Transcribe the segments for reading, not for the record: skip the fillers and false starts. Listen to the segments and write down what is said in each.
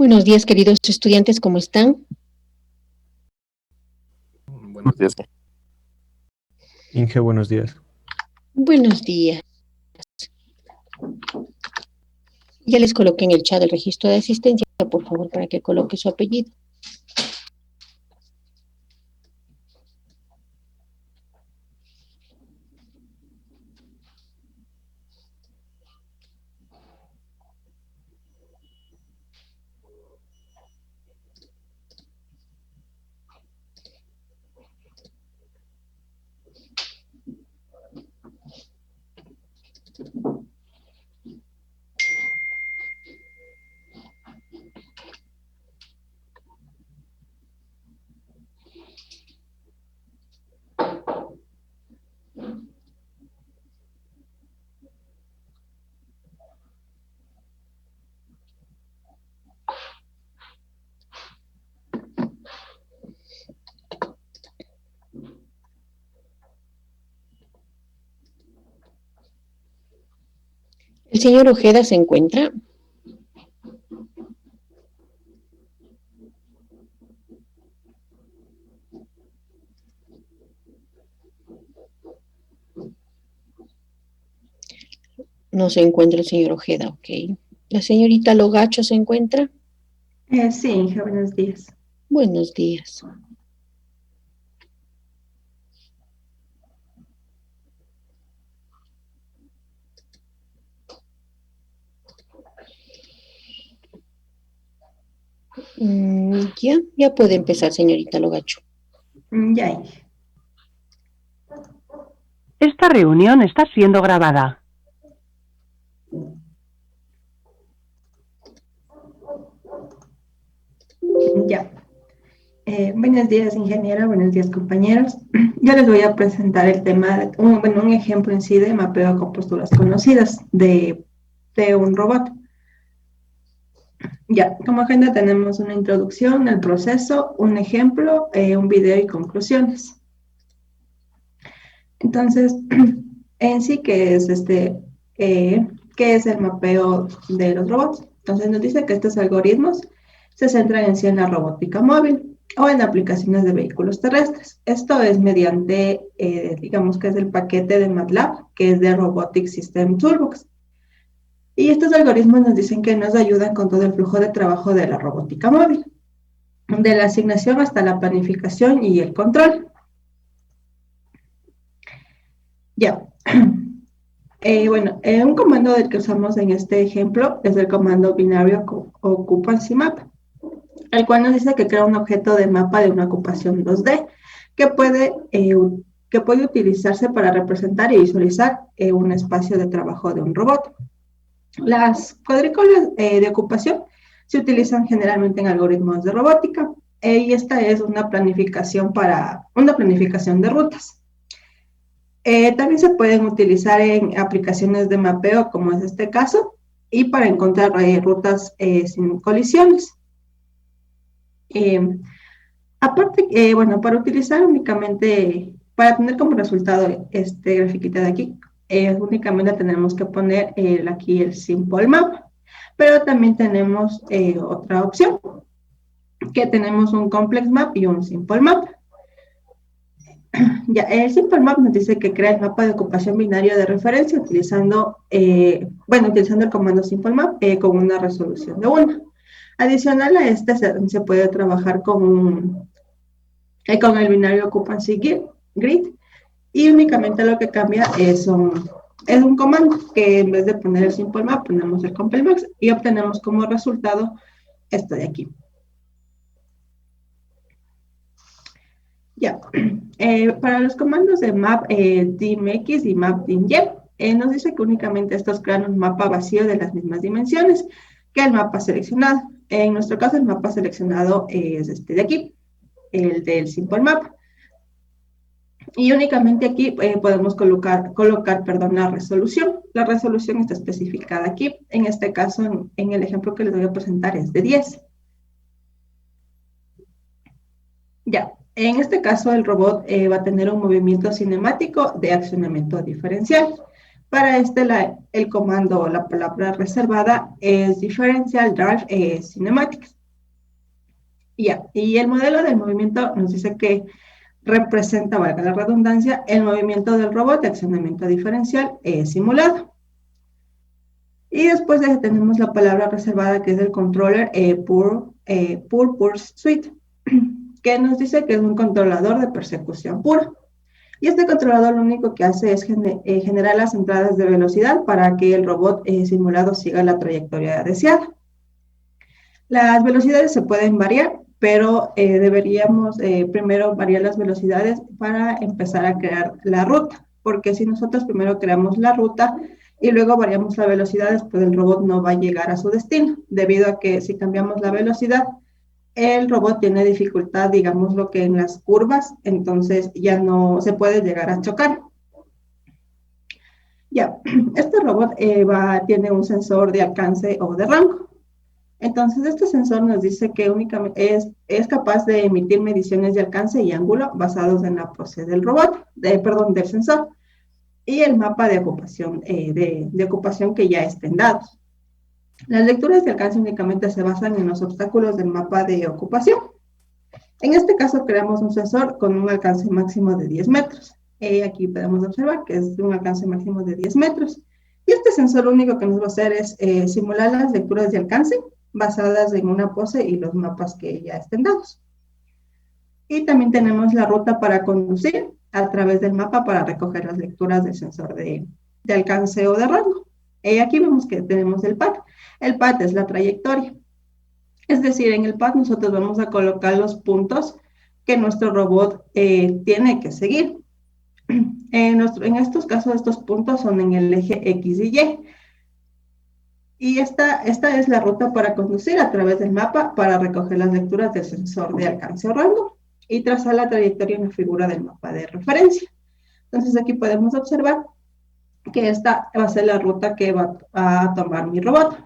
Buenos días, queridos estudiantes, ¿cómo están? Buenos días. Inge, buenos días. Buenos días. Ya les coloqué en el chat el registro de asistencia, por favor, para que coloque su apellido. ¿El señor Ojeda se encuentra? No se encuentra el señor Ojeda, ok. ¿La señorita Logacho se encuentra? Sí, Inge, buenos días. Buenos días. Ya puede empezar, señorita Logacho. Ya, Inge. Esta reunión está siendo grabada. Ya. Buenos días, ingeniera. Buenos días, compañeros. Yo les voy a presentar el tema, un ejemplo en sí de mapeo con posturas conocidas de un robot. Ya, como agenda tenemos una introducción, el proceso, un ejemplo, un video y conclusiones. Entonces, en sí, ¿qué es el mapeo de los robots? Entonces nos dice que estos algoritmos se centran en sí en la robótica móvil o en aplicaciones de vehículos terrestres. Esto es mediante, digamos que es el paquete de MATLAB, que es de Robotic System Toolbox. Y estos algoritmos nos dicen que nos ayudan con todo el flujo de trabajo de la robótica móvil, de la asignación hasta la planificación y el control. Ya. Un comando del que usamos en este ejemplo es el comando binario occupancy map, el cual nos dice que crea un objeto de mapa de una ocupación 2D que puede utilizarse para representar y visualizar un espacio de trabajo de un robot. Las cuadrículas de ocupación se utilizan generalmente en algoritmos de robótica y esta es una planificación de rutas. También se pueden utilizar en aplicaciones de mapeo, como es este caso, y para encontrar rutas sin colisiones. Para utilizar únicamente, para tener como resultado este grafiquito de aquí, únicamente tenemos que poner aquí el Simple Map, pero también tenemos otra opción, que tenemos un Complex Map y un Simple Map. Ya, el Simple Map nos dice que crea el mapa de ocupación binario de referencia utilizando el comando Simple Map con una resolución de 1. Adicional a este se puede trabajar con el binario occupancy grid y únicamente lo que cambia es un comando que en vez de poner el Simple Map ponemos el Complex Map y obtenemos como resultado esto de aquí. Ya, para los comandos de map dimx y map dim nos dice que únicamente estos crean un mapa vacío de las mismas dimensiones que el mapa seleccionado. En nuestro caso, el mapa seleccionado es este de aquí, el del Simple Map. Y únicamente aquí podemos colocar la resolución. La resolución está especificada aquí. En este caso, en el ejemplo que les voy a presentar es de 10. Ya, en este caso el robot va a tener un movimiento cinemático de accionamiento diferencial. Para el comando o la palabra reservada es Differential Drive Cinematics. Y el modelo del movimiento nos dice que representa, valga la redundancia, el movimiento del robot de accionamiento diferencial simulado. Y después de eso tenemos la palabra reservada que es el controller Purse Suite, que nos dice que es un controlador de persecución pura. Y este controlador lo único que hace es generar las entradas de velocidad para que el robot simulado siga la trayectoria deseada. Las velocidades se pueden variar, pero deberíamos primero variar las velocidades para empezar a crear la ruta, porque si nosotros primero creamos la ruta y luego variamos la velocidad, después el robot no va a llegar a su destino, debido a que si cambiamos la velocidad, el robot tiene dificultad, digamos, lo que en las curvas, entonces ya no se puede llegar a chocar. Ya, este robot tiene un sensor de alcance o de rango. Entonces, este sensor nos dice que únicamente es capaz de emitir mediciones de alcance y ángulo basados en la pose del robot, del sensor, y el mapa de ocupación, de ocupación que ya estén dados. Las lecturas de alcance únicamente se basan en los obstáculos del mapa de ocupación. En este caso, creamos un sensor con un alcance máximo de 10 metros. Aquí podemos observar que es de un alcance máximo de 10 metros. Y este sensor lo único que nos va a hacer es simular las lecturas de alcance basadas en una pose y los mapas que ya estén dados. Y también tenemos la ruta para conducir a través del mapa para recoger las lecturas del sensor de alcance o de rango. Aquí vemos que tenemos el PAT. El PAT es la trayectoria. Es decir, en el PAT nosotros vamos a colocar los puntos que nuestro robot tiene que seguir. En estos casos, estos puntos son en el eje X y Y. Y esta es la ruta para conducir a través del mapa para recoger las lecturas del sensor de alcance o rango y trazar la trayectoria en la figura del mapa de referencia. Entonces aquí podemos observar que esta va a ser la ruta que va a tomar mi robot,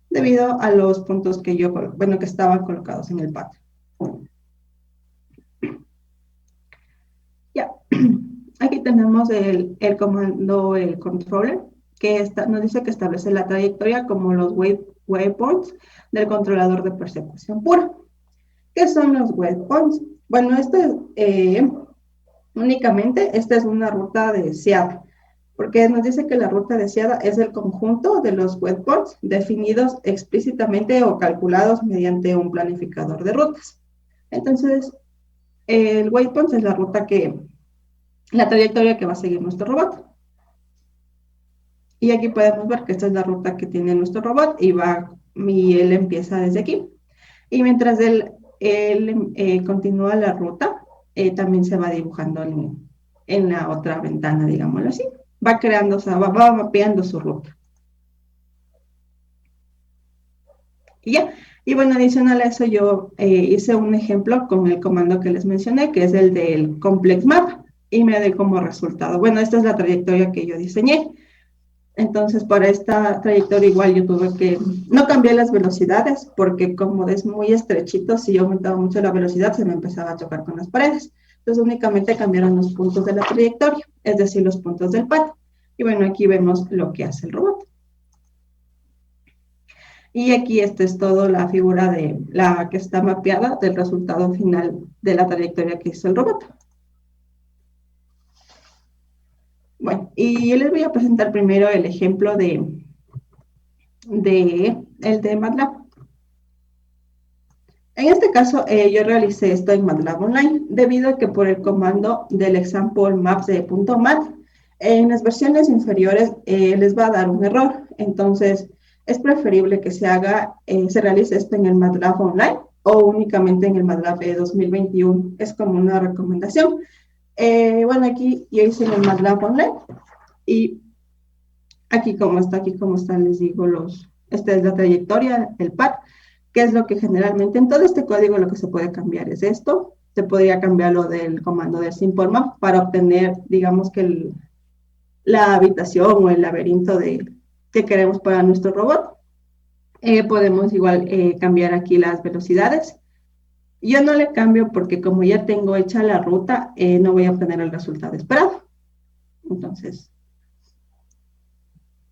debido a los puntos que que estaban colocados en el pad. Ya, aquí tenemos el comando, el controller, que nos dice que establece la trayectoria como los waypoints del controlador de persecución pura. ¿Qué son los waypoints? Bueno, únicamente esta es una ruta deseada, porque nos dice que la ruta deseada es el conjunto de los waypoints definidos explícitamente o calculados mediante un planificador de rutas. Entonces, el waypoint es la trayectoria que va a seguir nuestro robot. Y aquí podemos ver que esta es la ruta que tiene nuestro robot y él empieza desde aquí. Y mientras él continúa la ruta, también se va dibujando en la otra ventana, digámoslo así. Va creando, o sea, va mapeando su ruta. Y ya. Y bueno, adicional a eso, yo hice un ejemplo con el comando que les mencioné, que es el del Complex Map, y me dio como resultado. Bueno, esta es la trayectoria que yo diseñé. Entonces, para esta trayectoria igual yo tuve que no cambiar las velocidades, porque como es muy estrechito, si yo aumentaba mucho la velocidad, se me empezaba a chocar con las paredes. Entonces, únicamente cambiaron los puntos de la trayectoria, es decir, los puntos del pad. Y bueno, aquí vemos lo que hace el robot. Y aquí esta es toda la figura de la que está mapeada del resultado final de la trayectoria que hizo el robot. Bueno, y les voy a presentar primero el ejemplo el de MATLAB. En este caso, yo realicé esto en MATLAB Online, debido a que por el comando del example maps de .mat, en las versiones inferiores les va a dar un error. Entonces, es preferible que se realice esto en el MATLAB Online o únicamente en el MATLAB 2021. Es como una recomendación. Bueno, aquí yo hice en el MATLAB Online y aquí como está, les digo, esta es la trayectoria, el pad, que es lo que generalmente en todo este código lo que se puede cambiar es esto. Se podría cambiar lo del comando del Simple Map para obtener, digamos que la habitación o el laberinto que queremos para nuestro robot. Podemos igual cambiar aquí las velocidades. Yo no le cambio porque como ya tengo hecha la ruta, no voy a obtener el resultado esperado. Entonces,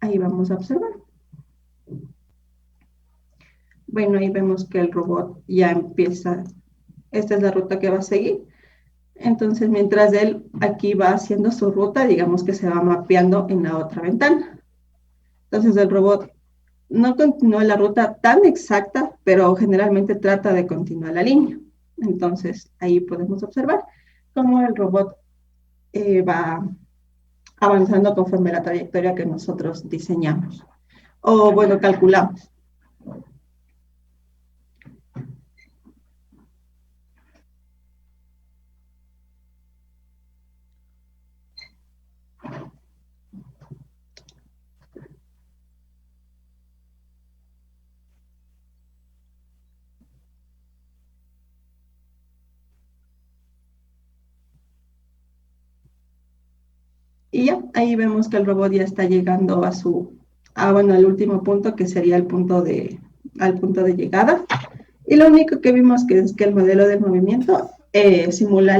Ahí vamos a observar. Bueno, ahí vemos que el robot ya empieza, esta es la ruta que va a seguir. Entonces, mientras él aquí va haciendo su ruta, digamos que se va mapeando en la otra ventana. Entonces, el robot no continúa la ruta tan exacta, pero generalmente trata de continuar la línea. Entonces, ahí podemos observar cómo el robot va avanzando conforme la trayectoria que nosotros diseñamos. O, bueno, calculamos. Y ya, ahí vemos que el robot ya está llegando bueno, al último punto, que sería al punto de llegada. Y lo único que vimos es que el modelo de movimiento simula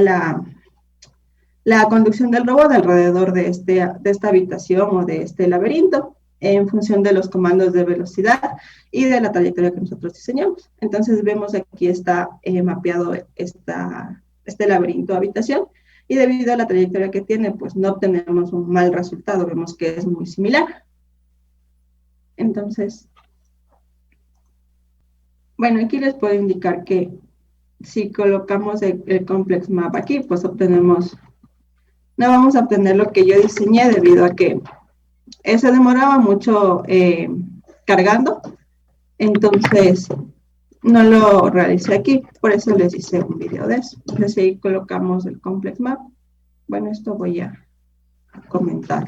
la conducción del robot alrededor de esta habitación o de este laberinto en función de los comandos de velocidad y de la trayectoria que nosotros diseñamos. Entonces vemos aquí está mapeado este laberinto habitación, y debido a la trayectoria que tiene, pues no obtenemos un mal resultado, vemos que es muy similar. Entonces, bueno, aquí les puedo indicar que si colocamos el complex map aquí, pues no vamos a obtener lo que yo diseñé debido a que se demoraba mucho cargando, entonces no lo realicé aquí, por eso les hice un video de eso. Entonces ahí colocamos el complex map. Bueno, esto voy a comentar.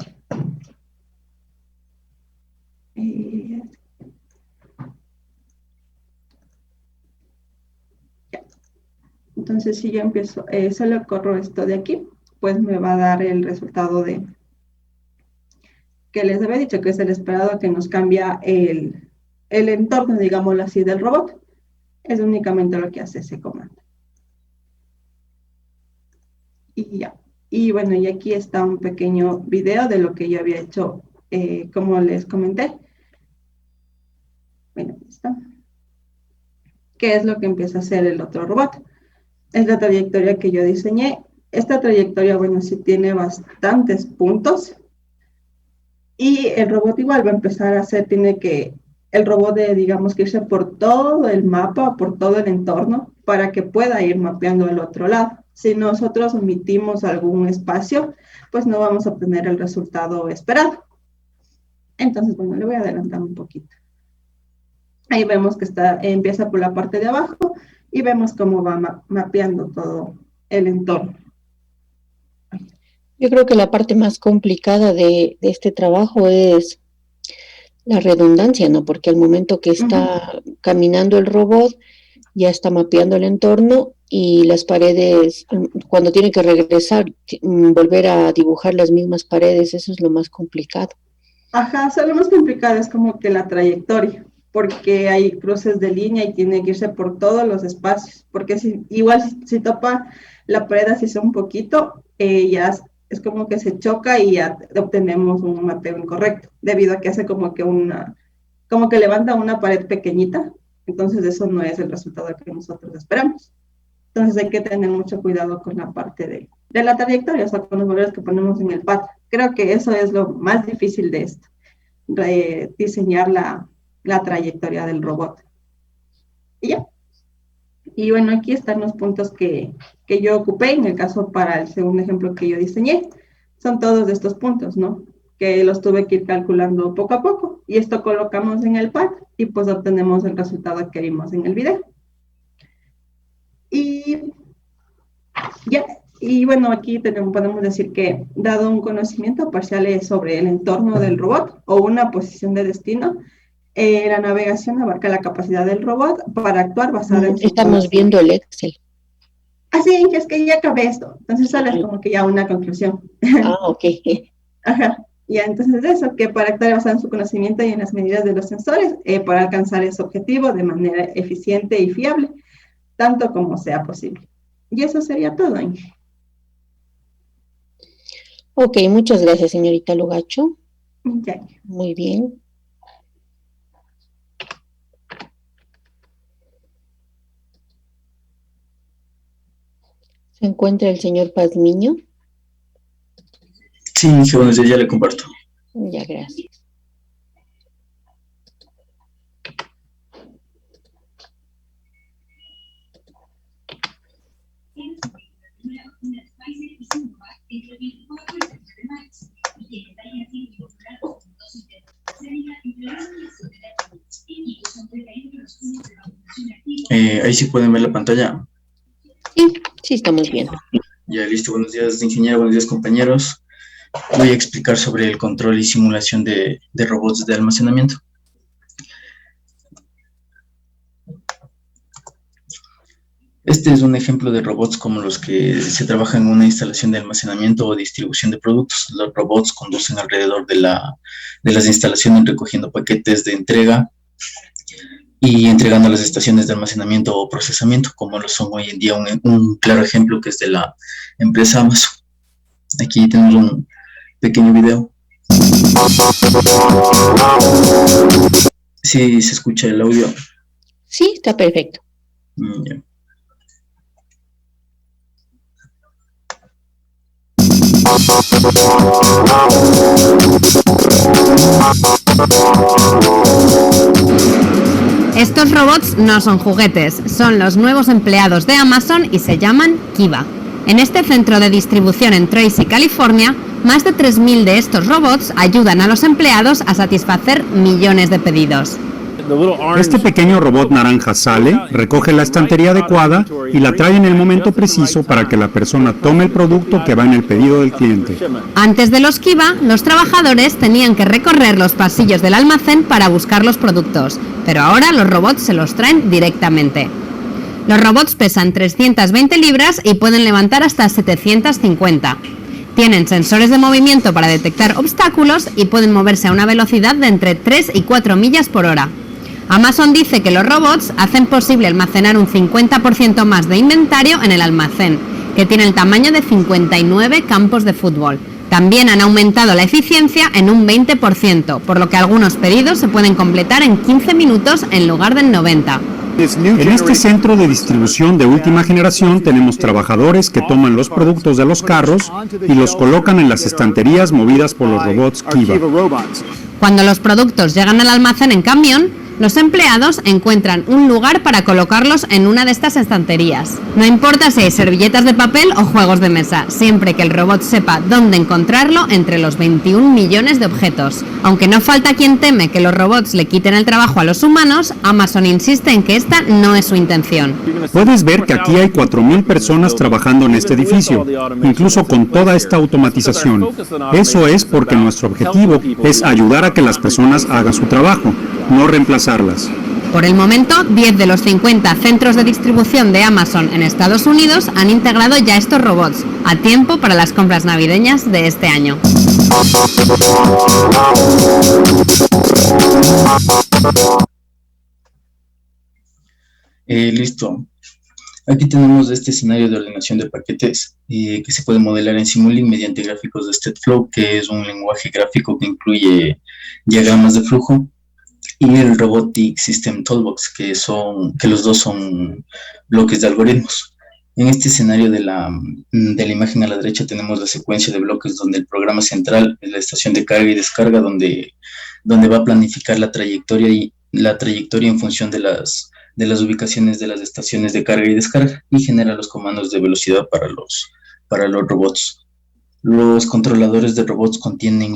Entonces si yo empiezo, solo corro esto de aquí, pues me va a dar el resultado que les había dicho, que es el esperado, que nos cambia el entorno, digámoslo así, del robot. Es únicamente lo que hace ese comando. Y ya. Y bueno, y aquí está un pequeño video de lo que yo había hecho, como les comenté. Bueno, ahí está. ¿Qué es lo que empieza a hacer el otro robot? Es la trayectoria que yo diseñé. Esta trayectoria, bueno, sí tiene bastantes puntos. Y el robot igual va a empezar a hacer, el robot digamos, que irse por todo el mapa, por todo el entorno, para que pueda ir mapeando al otro lado. Si nosotros omitimos algún espacio, pues no vamos a obtener el resultado esperado. Entonces, bueno, le voy a adelantar un poquito. Ahí vemos que empieza por la parte de abajo y vemos cómo va mapeando todo el entorno. Yo creo que la parte más complicada de este trabajo es la redundancia, ¿no? Porque al momento que está caminando el robot, ya está mapeando el entorno y las paredes, cuando tiene que regresar, volver a dibujar las mismas paredes, eso es lo más complicado. Ajá, lo más complicado es como que la trayectoria, porque hay cruces de línea y tiene que irse por todos los espacios, porque igual si topa la pared así sea un poquito, ya es como que se choca y ya obtenemos un mapeo incorrecto, debido a que hace como que levanta una pared pequeñita, entonces eso no es el resultado que nosotros esperamos. Entonces hay que tener mucho cuidado con la parte de la trayectoria, o sea, con los valores que ponemos en el pad. Creo que eso es lo más difícil de esto, diseñar la trayectoria del robot. Y ya. Y bueno, aquí están los puntos que yo ocupé, en el caso para el segundo ejemplo que yo diseñé. Son todos estos puntos, ¿no? Que los tuve que ir calculando poco a poco. Y esto colocamos en el pad y pues obtenemos el resultado que vimos en el video. Y ya, y bueno, aquí podemos decir que, dado un conocimiento parcial sobre el entorno del robot o una posición de destino, la navegación abarca la capacidad del robot para actuar basada en su Estamos viendo el Excel. Así es que ya acabé esto. Entonces sale como que ya una conclusión. Ah, ok. Ajá. Ya, entonces eso, que para actuar basado en su conocimiento y en las medidas de los sensores, para alcanzar ese objetivo de manera eficiente y fiable, tanto como sea posible. Y eso sería todo, Inge. Ok, muchas gracias, señorita Lugacho. Ya. Muy bien. ¿Se encuentra el señor Pazmiño? Sí, buenos días, ya le comparto. Ya, gracias. Ahí sí pueden ver la pantalla. Sí, estamos bien. Ya listo, buenos días, ingeniero, buenos días, compañeros. Voy a explicar sobre el control y simulación de robots de almacenamiento. Este es un ejemplo de robots como los que se trabajan en una instalación de almacenamiento o distribución de productos. Los robots conducen alrededor de las instalaciones recogiendo paquetes de entrega y entregando a las estaciones de almacenamiento o procesamiento, como lo son hoy en día un claro ejemplo que es de la empresa Amazon. Aquí tenemos un pequeño video. Sí, se escucha el audio. Sí, está perfecto. Ya. Estos robots no son juguetes, son los nuevos empleados de Amazon y se llaman Kiva. En este centro de distribución en Tracy, California, más de 3.000 de estos robots ayudan a los empleados a satisfacer millones de pedidos. Este pequeño robot naranja sale, recoge la estantería adecuada y la trae en el momento preciso para que la persona tome el producto que va en el pedido del cliente. Antes de los Kiva, los trabajadores tenían que recorrer los pasillos del almacén para buscar los productos, pero ahora los robots se los traen directamente. Los robots pesan 320 libras y pueden levantar hasta 750. Tienen sensores de movimiento para detectar obstáculos y pueden moverse a una velocidad de entre 3 y 4 millas por hora. Amazon dice que los robots hacen posible almacenar un 50% más de inventario en el almacén, que tiene el tamaño de 59 campos de fútbol. También han aumentado la eficiencia en un 20%, por lo que algunos pedidos se pueden completar en 15 minutos en lugar de 90. En este centro de distribución de última generación tenemos trabajadores que toman los productos de los carros y los colocan en las estanterías movidas por los robots Kiva. Cuando los productos llegan al almacén en camión, los empleados encuentran un lugar para colocarlos en una de estas estanterías. No importa si hay servilletas de papel o juegos de mesa, siempre que el robot sepa dónde encontrarlo entre los 21 millones de objetos. Aunque no falta quien teme que los robots le quiten el trabajo a los humanos, Amazon insiste en que esta no es su intención. Puedes ver que aquí hay 4.000 personas trabajando en este edificio, incluso con toda esta automatización. Eso es porque nuestro objetivo es ayudar a que las personas hagan su trabajo, no reemplazarlas. Por el momento, 10 de los 50 centros de distribución de Amazon en Estados Unidos han integrado ya estos robots, a tiempo para las compras navideñas de este año. Listo. Aquí tenemos este escenario de ordenación de paquetes que se puede modelar en Simulink mediante gráficos de StateFlow, que es un lenguaje gráfico que incluye diagramas de flujo, y el Robotic System Toolbox, que los dos son bloques de algoritmos. En este escenario de la imagen a la derecha tenemos la secuencia de bloques donde el programa central es la estación de carga y descarga, donde va a planificar la trayectoria en función de las ubicaciones de las estaciones de carga y descarga, y genera los comandos de velocidad para los robots. Los controladores de robots contienen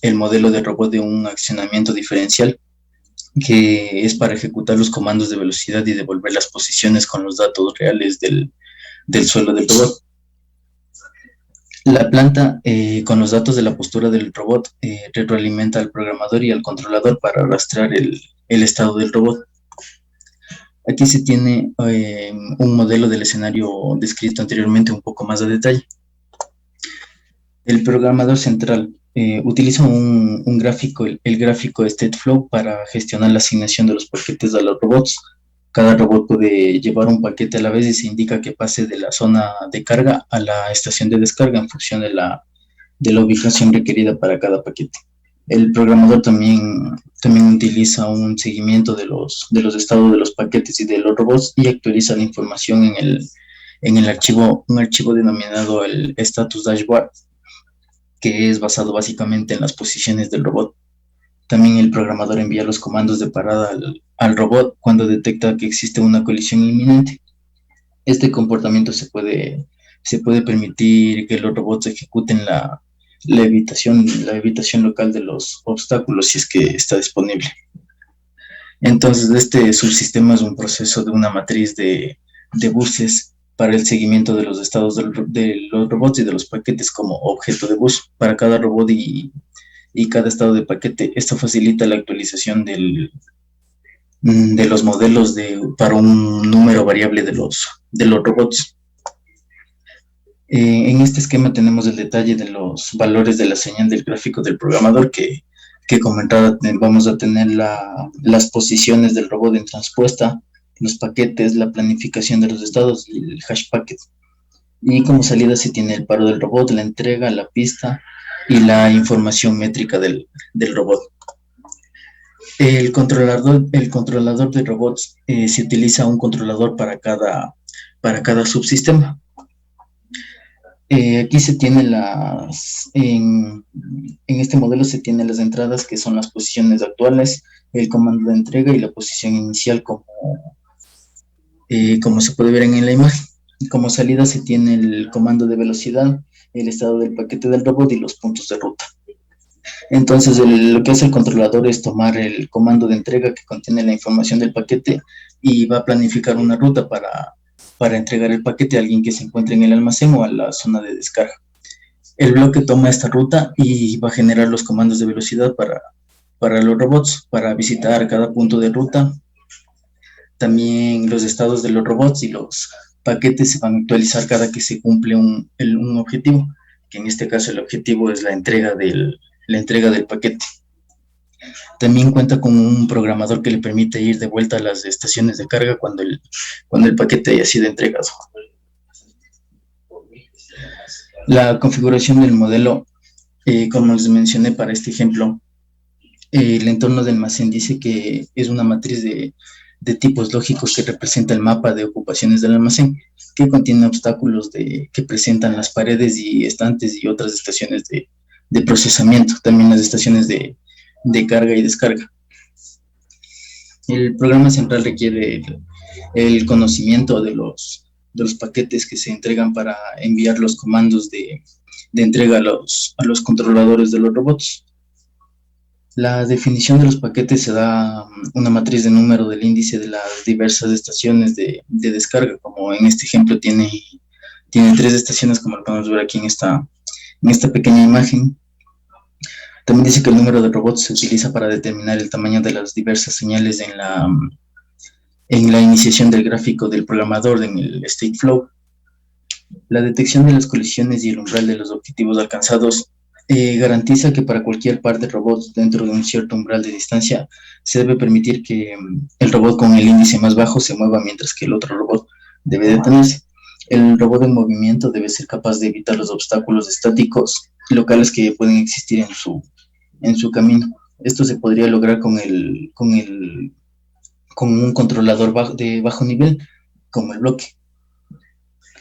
el modelo de robot de un accionamiento diferencial, que es para ejecutar los comandos de velocidad y devolver las posiciones con los datos reales del suelo del robot. La planta, con los datos de la postura del robot, retroalimenta al programador y al controlador para rastrear el estado del robot. Aquí se tiene un modelo del escenario descrito anteriormente un poco más a detalle. El programador central utiliza un gráfico, el gráfico StateFlow, para gestionar la asignación de los paquetes a los robots. Cada robot puede llevar un paquete a la vez y se indica que pase de la zona de carga a la estación de descarga en función de la ubicación requerida para cada paquete. El programador también utiliza un seguimiento de los estados de los paquetes y de los robots y actualiza la información en el archivo, un archivo denominado el status dashboard, que es basado básicamente en las posiciones del robot. También el programador envía los comandos de parada al robot cuando detecta que existe una colisión inminente. Este comportamiento se puede permitir que los robots ejecuten la evitación local de los obstáculos si es que está disponible. Entonces, este subsistema es un proceso de una matriz de buses para el seguimiento de los estados de los robots y de los paquetes como objeto de bus para cada robot y cada estado de paquete. Esto facilita la actualización de los modelos para un número variable de los robots. En este esquema tenemos el detalle de los valores de la señal del gráfico del programador que comentaba. Vamos a tener las posiciones del robot en transpuesta, los paquetes, la planificación de los estados y el hash packet. Y como salida se tiene el paro del robot, la entrega, la pista y la información métrica del robot. El controlador de robots se utiliza un controlador para cada subsistema. Aquí se tiene en este modelo se tienen las entradas que son las posiciones actuales, el comando de entrega y la posición inicial como se puede ver en la imagen. Y como salida se tiene el comando de velocidad, el estado del paquete del robot y los puntos de ruta. Entonces lo que hace el controlador es tomar el comando de entrega que contiene la información del paquete y va a planificar una ruta para entregar el paquete a alguien que se encuentre en el almacén o a la zona de descarga. El bloque toma esta ruta y va a generar los comandos de velocidad para los robots, para visitar cada punto de ruta. También los estados de los robots y los paquetes se van a actualizar cada que se cumple un objetivo, que en este caso el objetivo es la entrega del paquete. También cuenta con un programador que le permite ir de vuelta a las estaciones de carga cuando el paquete haya sido entregado. La configuración del modelo, como les mencioné para este ejemplo, el entorno de almacén dice que es una matriz de tipos lógicos que representa el mapa de ocupaciones del almacén, que contiene obstáculos que presentan las paredes y estantes y otras estaciones de procesamiento, también las estaciones de carga y descarga. El programa central requiere el conocimiento de los paquetes que se entregan para enviar los comandos de entrega a los controladores de los robots. La definición de los paquetes se da una matriz de número del índice de las diversas estaciones de descarga, como en este ejemplo tiene 3 estaciones, como lo podemos ver aquí en esta pequeña imagen. También dice que el número de robots se utiliza para determinar el tamaño de las diversas señales en la iniciación del gráfico del programador en el state flow. La detección de las colisiones y el umbral de los objetivos alcanzados garantiza que para cualquier par de robots dentro de un cierto umbral de distancia se debe permitir que el robot con el índice más bajo se mueva mientras que el otro robot debe detenerse. El robot en movimiento debe ser capaz de evitar los obstáculos estáticos locales que pueden existir en su camino. Esto se podría lograr con un controlador de bajo nivel, como el bloque.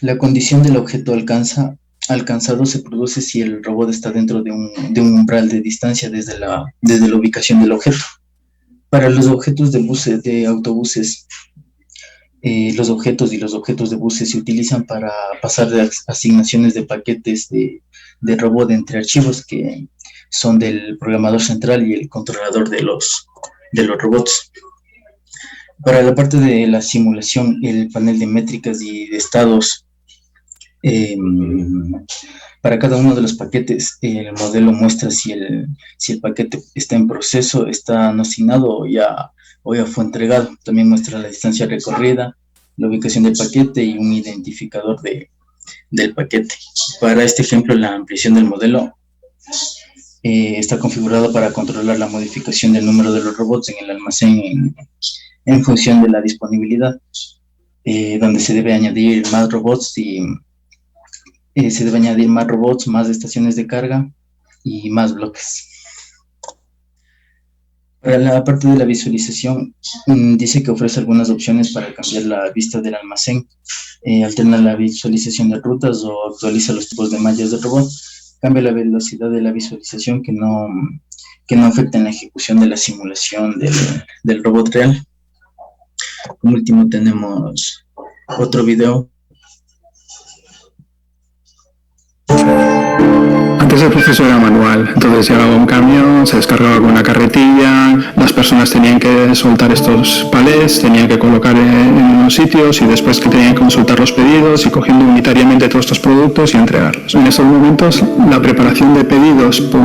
La condición del objeto alcanzado se produce si el robot está dentro de un umbral de distancia desde la ubicación del objeto. Para los objetos de autobuses, los objetos y los objetos de buses se utilizan para pasar de asignaciones de paquetes de robot entre archivos que son del programador central y el controlador de los robots. Para la parte de la simulación, el panel de métricas y de estados, para cada uno de los paquetes, el modelo muestra si el paquete está en proceso, está no asignado o ya fue entregado. También muestra la distancia recorrida, la ubicación del paquete y un identificador del paquete. Para este ejemplo, la ampliación del modelo está configurado para controlar la modificación del número de los robots en el almacén en función de la disponibilidad, donde se debe añadir más robots más estaciones de carga y más bloques. Para la parte de la visualización, dice que ofrece algunas opciones para cambiar la vista del almacén, alterna la visualización de rutas o actualiza los tipos de mallas del robot, cambia la velocidad de la visualización que no afecta en la ejecución de la simulación del robot real. Como último tenemos otro video. Antes el proceso era manual, entonces llegaba un camión, se descargaba con una carretilla, las personas tenían que soltar estos palés, tenían que colocar en unos sitios y después que tenían que consultar los pedidos y cogiendo unitariamente todos estos productos y entregarlos. En estos momentos la preparación de pedidos por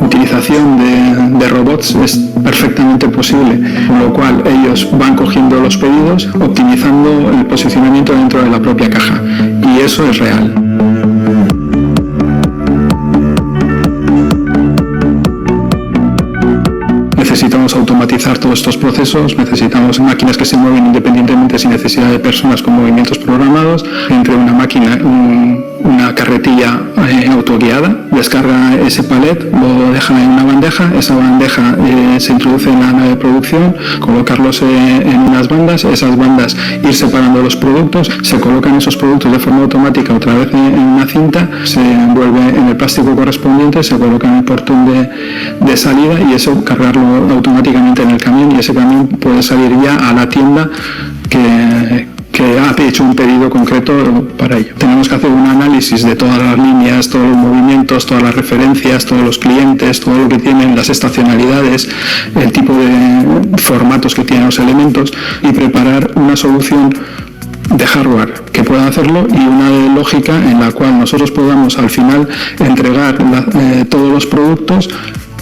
utilización de robots es perfectamente posible, con lo cual ellos van cogiendo los pedidos, optimizando el posicionamiento dentro de la propia caja y eso es real. Necesitamos automatizar todos estos procesos, necesitamos máquinas que se mueven independientemente sin necesidad de personas con movimientos programados, entre una máquina, una carretilla autoguiada, descarga ese palet, lo deja en una bandeja, esa bandeja se introduce en la nave de producción, colocarlos en unas bandas, esas bandas ir separando los productos, se colocan esos productos de forma automática otra vez en una cinta, se envuelve en el plástico correspondiente, se coloca en el portón de salida y eso cargarlo automáticamente en el camión y ese camión puede salir ya a la tienda que ha hecho un pedido concreto para ello. Tenemos que hacer un análisis de todas las líneas, todos los movimientos, todas las referencias, todos los clientes, todo lo que tienen, las estacionalidades, el tipo de formatos que tienen los elementos y preparar una solución de hardware que pueda hacerlo y una de lógica en la cual nosotros podamos al final entregar todos los productos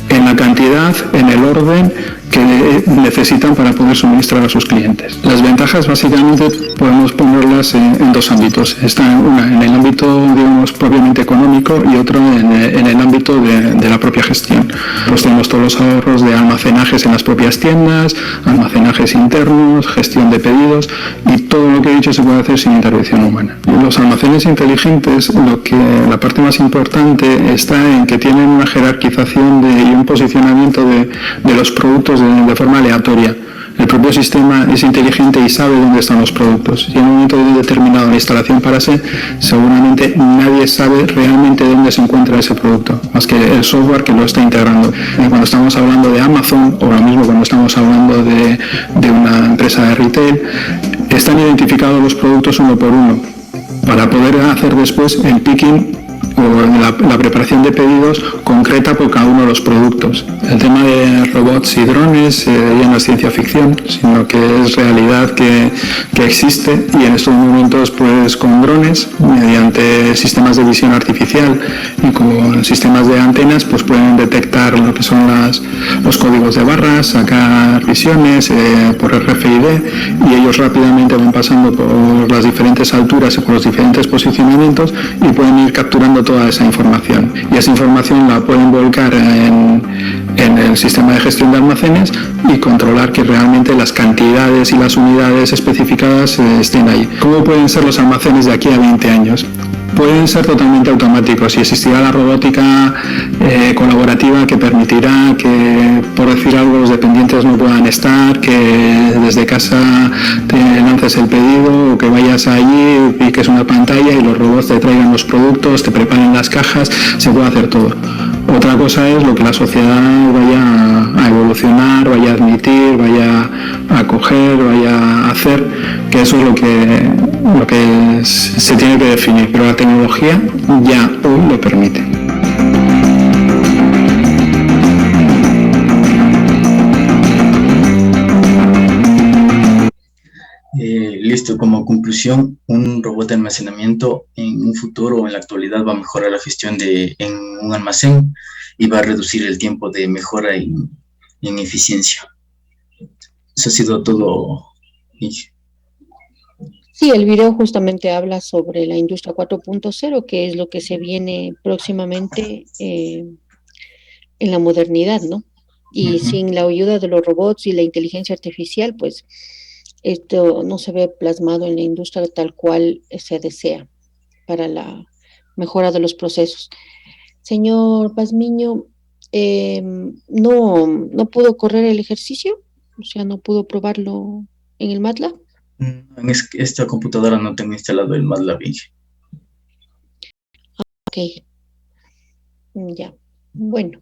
en la cantidad, en el orden que necesitan para poder suministrar a sus clientes. Las ventajas básicamente podemos ponerlas en dos ámbitos. Está una en el ámbito, digamos, propiamente económico y otra en el ámbito de la propia gestión. Pues tenemos todos los ahorros de almacenajes en las propias tiendas, almacenajes internos, gestión de pedidos y todo lo que he dicho se puede hacer sin intervención humana. Los almacenes inteligentes, la parte más importante está en que tienen una jerarquización y un posicionamiento de los productos de forma aleatoria. El propio sistema es inteligente y sabe dónde están los productos. Y en un momento determinado la instalación parase, seguramente nadie sabe realmente dónde se encuentra ese producto, más que el software que lo está integrando. Cuando estamos hablando de Amazon, o lo mismo cuando estamos hablando de una empresa de retail, están identificados los productos uno por uno, para poder hacer después el picking o la preparación de pedidos concreta por cada uno de los productos. El tema de robots y drones ya no es ciencia ficción, sino que es realidad que existe y en estos momentos pues con drones, mediante sistemas de visión artificial y con sistemas de antenas, pues pueden detectar lo que son los códigos de barras, sacar visiones por RFID y ellos rápidamente van pasando por las diferentes alturas y por los diferentes posicionamientos y pueden ir capturando toda esa información y esa información la pueden volcar en el sistema de gestión de almacenes y controlar que realmente las cantidades y las unidades especificadas estén ahí. ¿Cómo pueden ser los almacenes de aquí a 20 años? Pueden ser totalmente automáticos y existirá la robótica colaborativa que permitirá que, por decir algo, los dependientes no puedan estar, que desde casa te lances el pedido o que vayas allí, piques una pantalla y los robots te traigan los productos, te preparen las cajas, se puede hacer todo. Otra cosa es lo que la sociedad vaya a evolucionar, vaya a admitir, vaya a acoger, vaya a hacer, que eso es lo que se tiene que definir, pero la tecnología ya hoy lo permite. Listo, como conclusión, un robot de almacenamiento en un futuro o en la actualidad va a mejorar la gestión en un almacén y va a reducir el tiempo de mejora en eficiencia. Eso ha sido todo. Sí, el video justamente habla sobre la industria 4.0, que es lo que se viene próximamente en la modernidad, ¿no? Y sin la ayuda de los robots y la inteligencia artificial, pues esto no se ve plasmado en la industria tal cual se desea para la mejora de los procesos. Señor Pazmiño, no pudo correr el ejercicio, o sea, no pudo probarlo en el MATLAB. En esta computadora no tengo instalado el MATLAB. Ok, ya, bueno.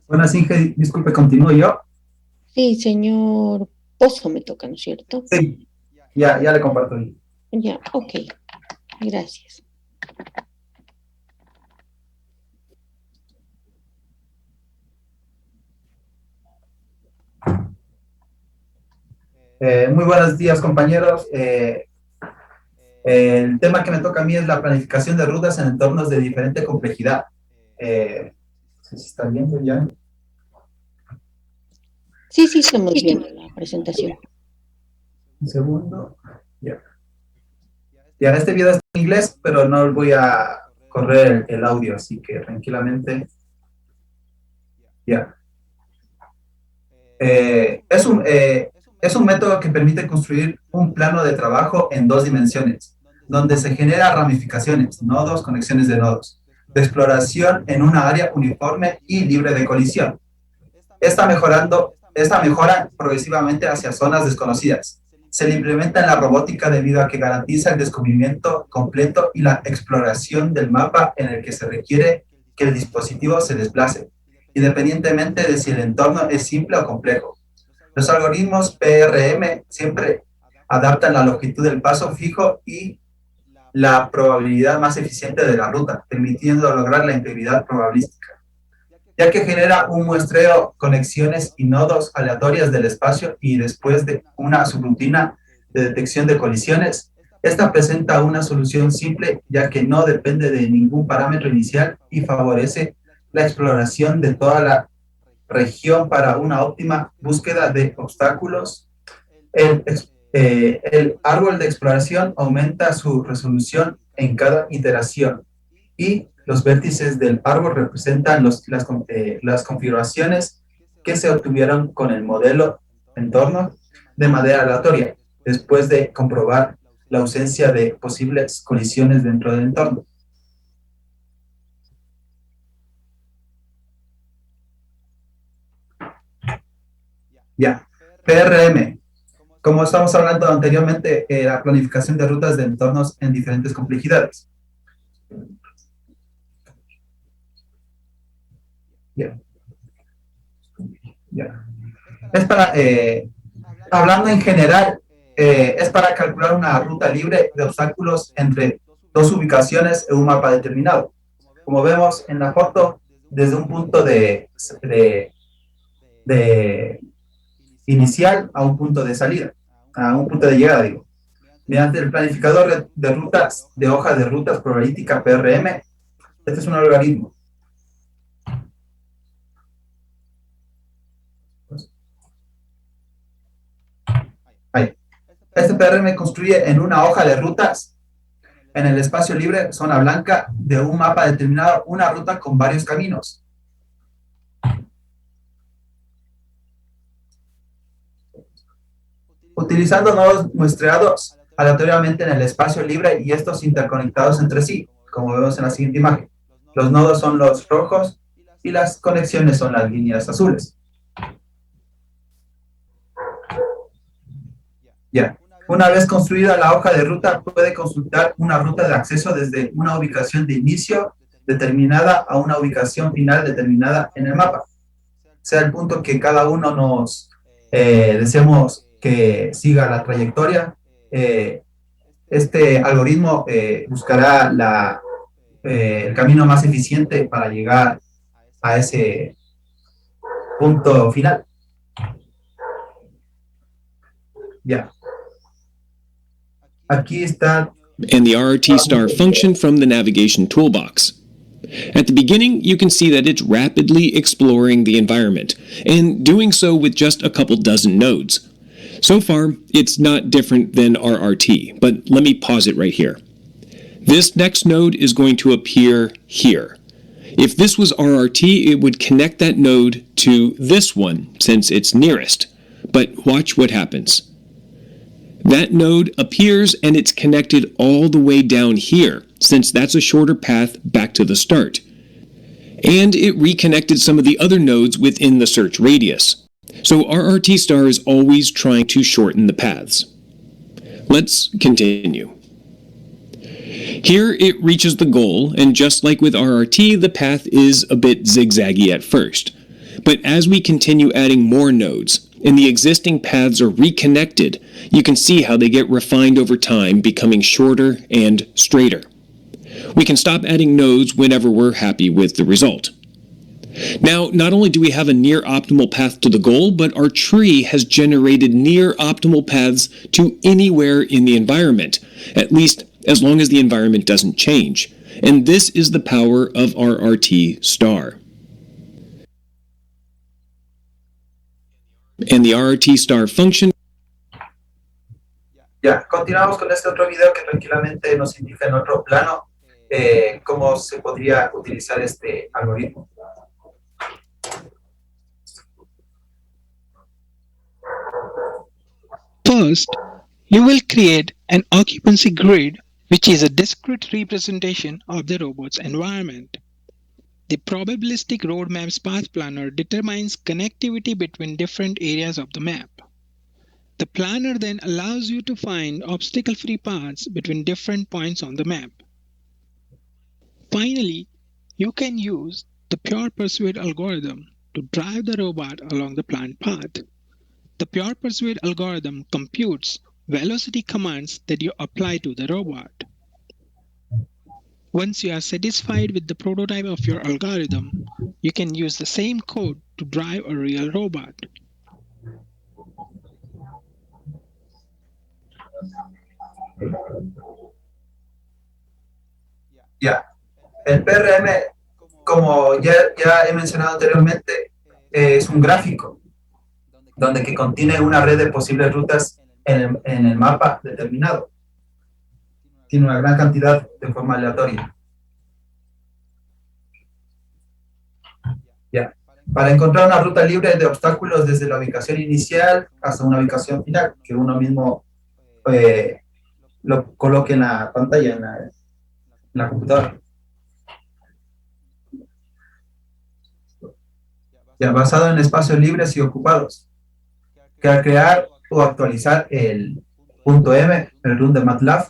Buenas, Inge, disculpe, ¿continúo yo? Sí, señor Pozo me toca, ¿no es cierto? Sí, ya le comparto. Ya, ok, gracias. Muy buenos días, compañeros. El tema que me toca a mí es la planificación de rutas en entornos de diferente complejidad. No sé si está viendo ya. Sí, estamos viendo la presentación. Un segundo. Ya. Ya, este video está en inglés, pero no voy a correr el audio, así que tranquilamente. Ya. Es un método que permite construir un plano de trabajo en 2 dimensiones, donde se generan ramificaciones, nodos, conexiones de nodos, de exploración en una área uniforme y libre de colisión. Esta mejora progresivamente hacia zonas desconocidas. Se le implementa en la robótica debido a que garantiza el descubrimiento completo y la exploración del mapa en el que se requiere que el dispositivo se desplace, independientemente de si el entorno es simple o complejo. Los algoritmos PRM siempre adaptan la longitud del paso fijo y la probabilidad más eficiente de la ruta, permitiendo lograr la integridad probabilística, ya que genera un muestreo, conexiones y nodos aleatorias del espacio y después de una subrutina de detección de colisiones. Esta presenta una solución simple, ya que no depende de ningún parámetro inicial y favorece la exploración de toda la región para una óptima búsqueda de obstáculos. El árbol de exploración aumenta su resolución en cada iteración y los vértices del árbol representan las configuraciones que se obtuvieron con el modelo entorno de manera aleatoria, después de comprobar la ausencia de posibles colisiones dentro del entorno. Ya, PRM. Como estamos hablando anteriormente, la planificación de rutas de entornos en diferentes complejidades. Ya. Es para, hablando en general, es para calcular una ruta libre de obstáculos entre 2 ubicaciones en un mapa determinado. Como vemos en la foto, desde un punto de inicial a un punto de salida, a un punto de llegada, digo. Mediante el planificador de rutas, de hoja de rutas probabilística PRM, este es un algoritmo. Ahí. Este PRM construye en una hoja de rutas, en el espacio libre, zona blanca, de un mapa determinado, una ruta con varios caminos. Utilizando nodos muestreados aleatoriamente en el espacio libre y estos interconectados entre sí, como vemos en la siguiente imagen. Los nodos son los rojos y las conexiones son las líneas azules. Ya. Una vez construida la hoja de ruta, puede consultar una ruta de acceso desde una ubicación de inicio determinada a una ubicación final determinada en el mapa. Sea el punto que cada uno nos deseemos que siga la trayectoria, este algoritmo buscará el camino más eficiente para llegar a ese punto final. Ya. Aquí está. And the RRT star function from the navigation toolbox. At the beginning, you can see that it's rapidly exploring the environment, and doing so with just a couple dozen nodes. So far, it's not different than RRT, but let me pause it right here. This next node is going to appear here. If this was RRT, it would connect that node to this one, since it's nearest. But watch what happens. That node appears and it's connected all the way down here, since that's a shorter path back to the start. And it reconnected some of the other nodes within the search radius. So RRT star is always trying to shorten the paths. Let's continue. Here it reaches the goal, and just like with RRT, the path is a bit zigzaggy at first. But as we continue adding more nodes, and the existing paths are reconnected, you can see how they get refined over time, becoming shorter and straighter. We can stop adding nodes whenever we're happy with the result. Now, not only do we have a near optimal path to the goal, but our tree has generated near optimal paths to anywhere in the environment, at least as long as the environment doesn't change. And this is the power of RRT star. And the RRT star function. Ya, continuamos con este otro video que tranquilamente nos indica en otro plano cómo se podría utilizar este algoritmo. First, you will create an occupancy grid, which is a discrete representation of the robot's environment. The probabilistic road map's path planner determines connectivity between different areas of the map. The planner then allows you to find obstacle-free paths between different points on the map. Finally, you can use the pure persuade algorithm to drive the robot along the planned path. The pure persuade algorithm computes velocity commands that you apply to the robot. Once you are satisfied with the prototype of your algorithm, you can use the same code to drive a real robot. Ya, el PRM, como ya he mencionado anteriormente, es un gráfico donde que contiene una red de posibles rutas en el mapa determinado. Tiene una gran cantidad de forma aleatoria. Ya. Para encontrar una ruta libre de obstáculos desde la ubicación inicial hasta una ubicación final, que uno mismo lo coloque en la pantalla, en la computadora. Ya, basado en espacios libres y ocupados. Que al crear o actualizar el punto M, el run de MATLAB,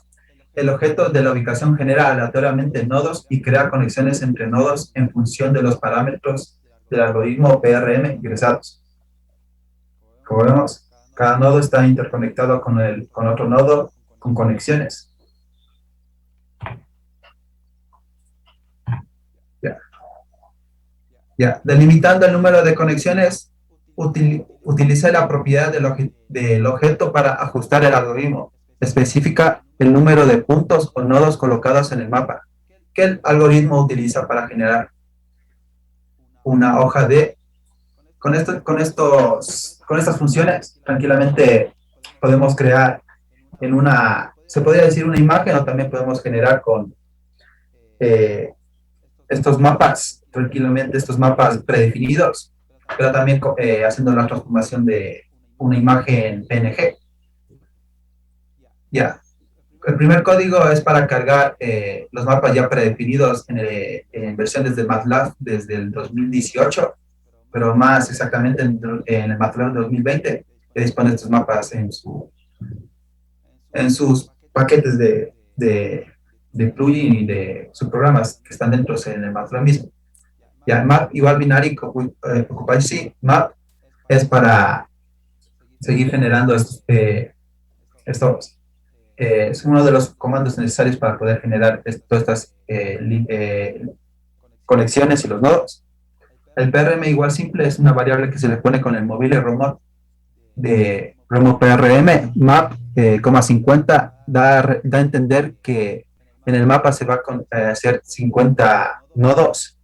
el objeto de la ubicación genera aleatoriamente nodos y crea conexiones entre nodos en función de los parámetros del algoritmo PRM ingresados. Como vemos, cada nodo está interconectado con otro nodo con conexiones. Ya. Delimitando el número de conexiones, utiliza la propiedad del objeto para ajustar el algoritmo. Especifica el número de puntos o nodos colocados en el mapa que el algoritmo utiliza para generar una hoja de... Con estas funciones, tranquilamente podemos crear en se podría decir una imagen, o también podemos generar con estos mapas, tranquilamente estos mapas predefinidos, pero también haciendo la transformación de una imagen PNG. Ya. El primer código es para cargar los mapas ya predefinidos en versiones de MATLAB desde el 2018, pero más exactamente en el MATLAB 2020, que dispone de estos mapas en sus paquetes de plugin y de subprogramas que están dentro en el MATLAB mismo. Ya, map igual binary occupancy map es para seguir generando estos es uno de los comandos necesarios para poder generar todas estas conexiones y los nodos. El PRM igual simple es una variable que se le pone con el móvil remote de remote PRM map, 50 da a entender que en el mapa se va a hacer 50 nodos.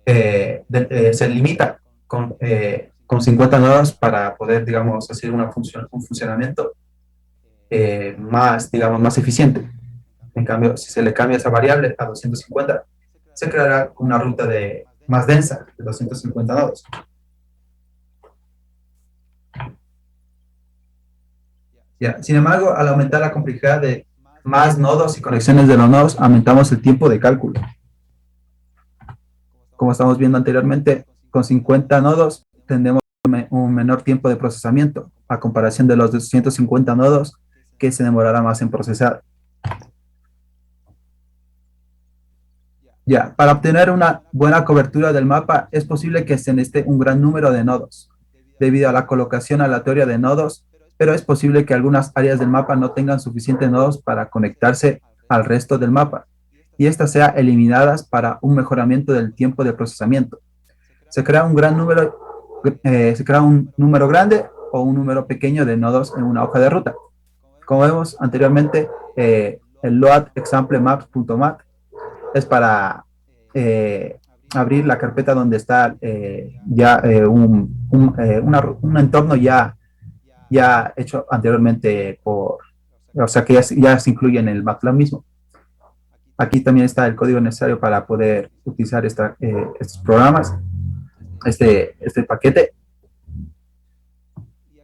Se limita con 50 nodos para poder, digamos, hacer un funcionamiento más eficiente. En cambio, si se le cambia esa variable a 250, se creará una ruta más densa de 250 nodos. Ya. Sin embargo, al aumentar la complejidad de más nodos y conexiones de los nodos, aumentamos el tiempo de cálculo. Como estamos viendo anteriormente, con 50 nodos tendremos un menor tiempo de procesamiento, a comparación de los 250 nodos que se demorará más en procesar. Ya, para obtener una buena cobertura del mapa, es posible que se necesite un gran número de nodos, debido a la colocación aleatoria de nodos, pero es posible que algunas áreas del mapa no tengan suficientes nodos para conectarse al resto del mapa, y estas sean eliminadas para un mejoramiento del tiempo de procesamiento. Se crea un número grande o un número pequeño de nodos en una hoja de ruta. Como vemos anteriormente, el load example maps.mat es para abrir la carpeta donde está un entorno ya hecho anteriormente o sea que ya se incluye en el MATLAB mismo. Aquí también está el código necesario para poder utilizar estos programas, este paquete.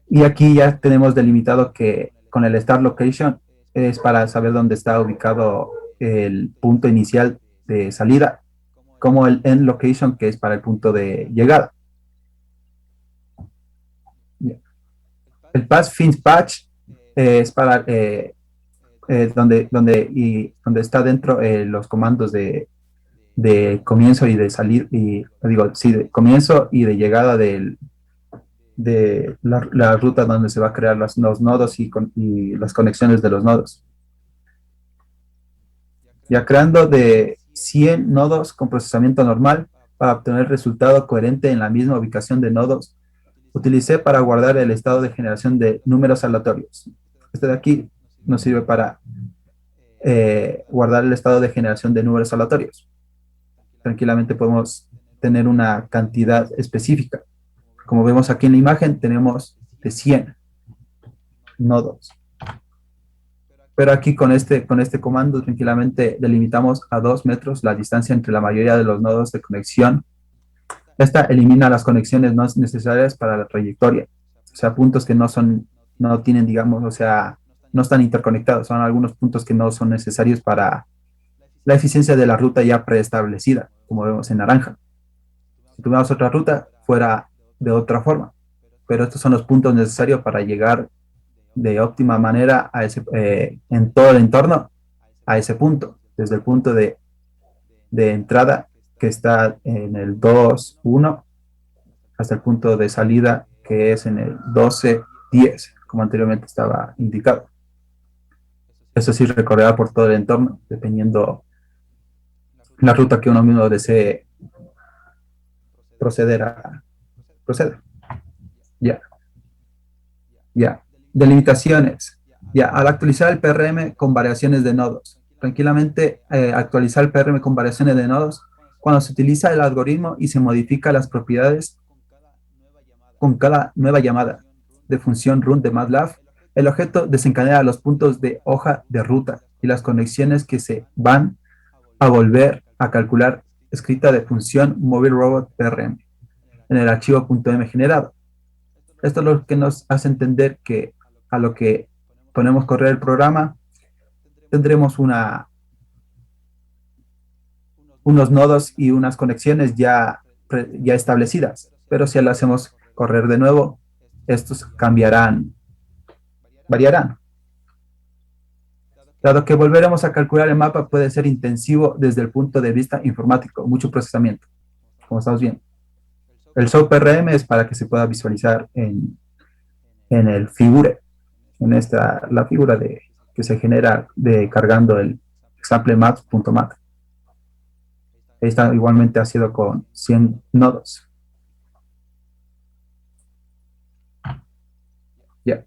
Y aquí ya tenemos delimitado que con el start location es para saber dónde está ubicado el punto inicial de salida, como el end location, que es para el punto de llegada. El pass fins patch es para donde está dentro los comandos de comienzo y de salir, de comienzo y de llegada de la ruta donde se va a crear los nodos y las conexiones de los nodos. Ya creando de 100 nodos con procesamiento normal para obtener resultado coherente en la misma ubicación de nodos, utilicé para guardar el estado de generación de números aleatorios. Este de aquí nos sirve para guardar el estado de generación de números aleatorios. Tranquilamente podemos tener una cantidad específica. Como vemos aquí en la imagen, tenemos de 100 nodos. Pero aquí con este comando tranquilamente delimitamos a 2 metros la distancia entre la mayoría de los nodos de conexión. Esta elimina las conexiones no necesarias para la trayectoria. O sea, puntos que no tienen, digamos, o sea, no están interconectados. Son algunos puntos que no son necesarios para la eficiencia de la ruta ya preestablecida, como vemos en naranja. Si tuviéramos otra ruta, fuera de otra forma. Pero estos son los puntos necesarios para llegar de óptima manera a en todo el entorno a ese punto, desde el punto de entrada que está en el 2.1 hasta el punto de salida que es en el 12.10, como anteriormente estaba indicado. Eso sí recorrerá por todo el entorno, dependiendo la ruta que uno mismo desee proceder. Ya. Delimitaciones. Ya, al actualizar el PRM con variaciones de nodos. Tranquilamente actualizar el PRM con variaciones de nodos cuando se utiliza el algoritmo y se modifica las propiedades con cada nueva llamada de función run de MATLAB. El objeto desencadena los puntos de hoja de ruta y las conexiones que se van a volver a calcular escrita de función Mobile Robot PRM en el archivo .m generado. Esto es lo que nos hace entender que a lo que ponemos correr el programa, tendremos unos nodos y unas conexiones ya establecidas, pero si lo hacemos correr de nuevo, estos variarán. Dado que volveremos a calcular el mapa puede ser intensivo desde el punto de vista informático, mucho procesamiento, como estamos viendo. El SOAP PRM es para que se pueda visualizar en el figure, la figura que se genera cargando el example maps.mat. Ahí está, igualmente ha sido con 100 nodos. Ya.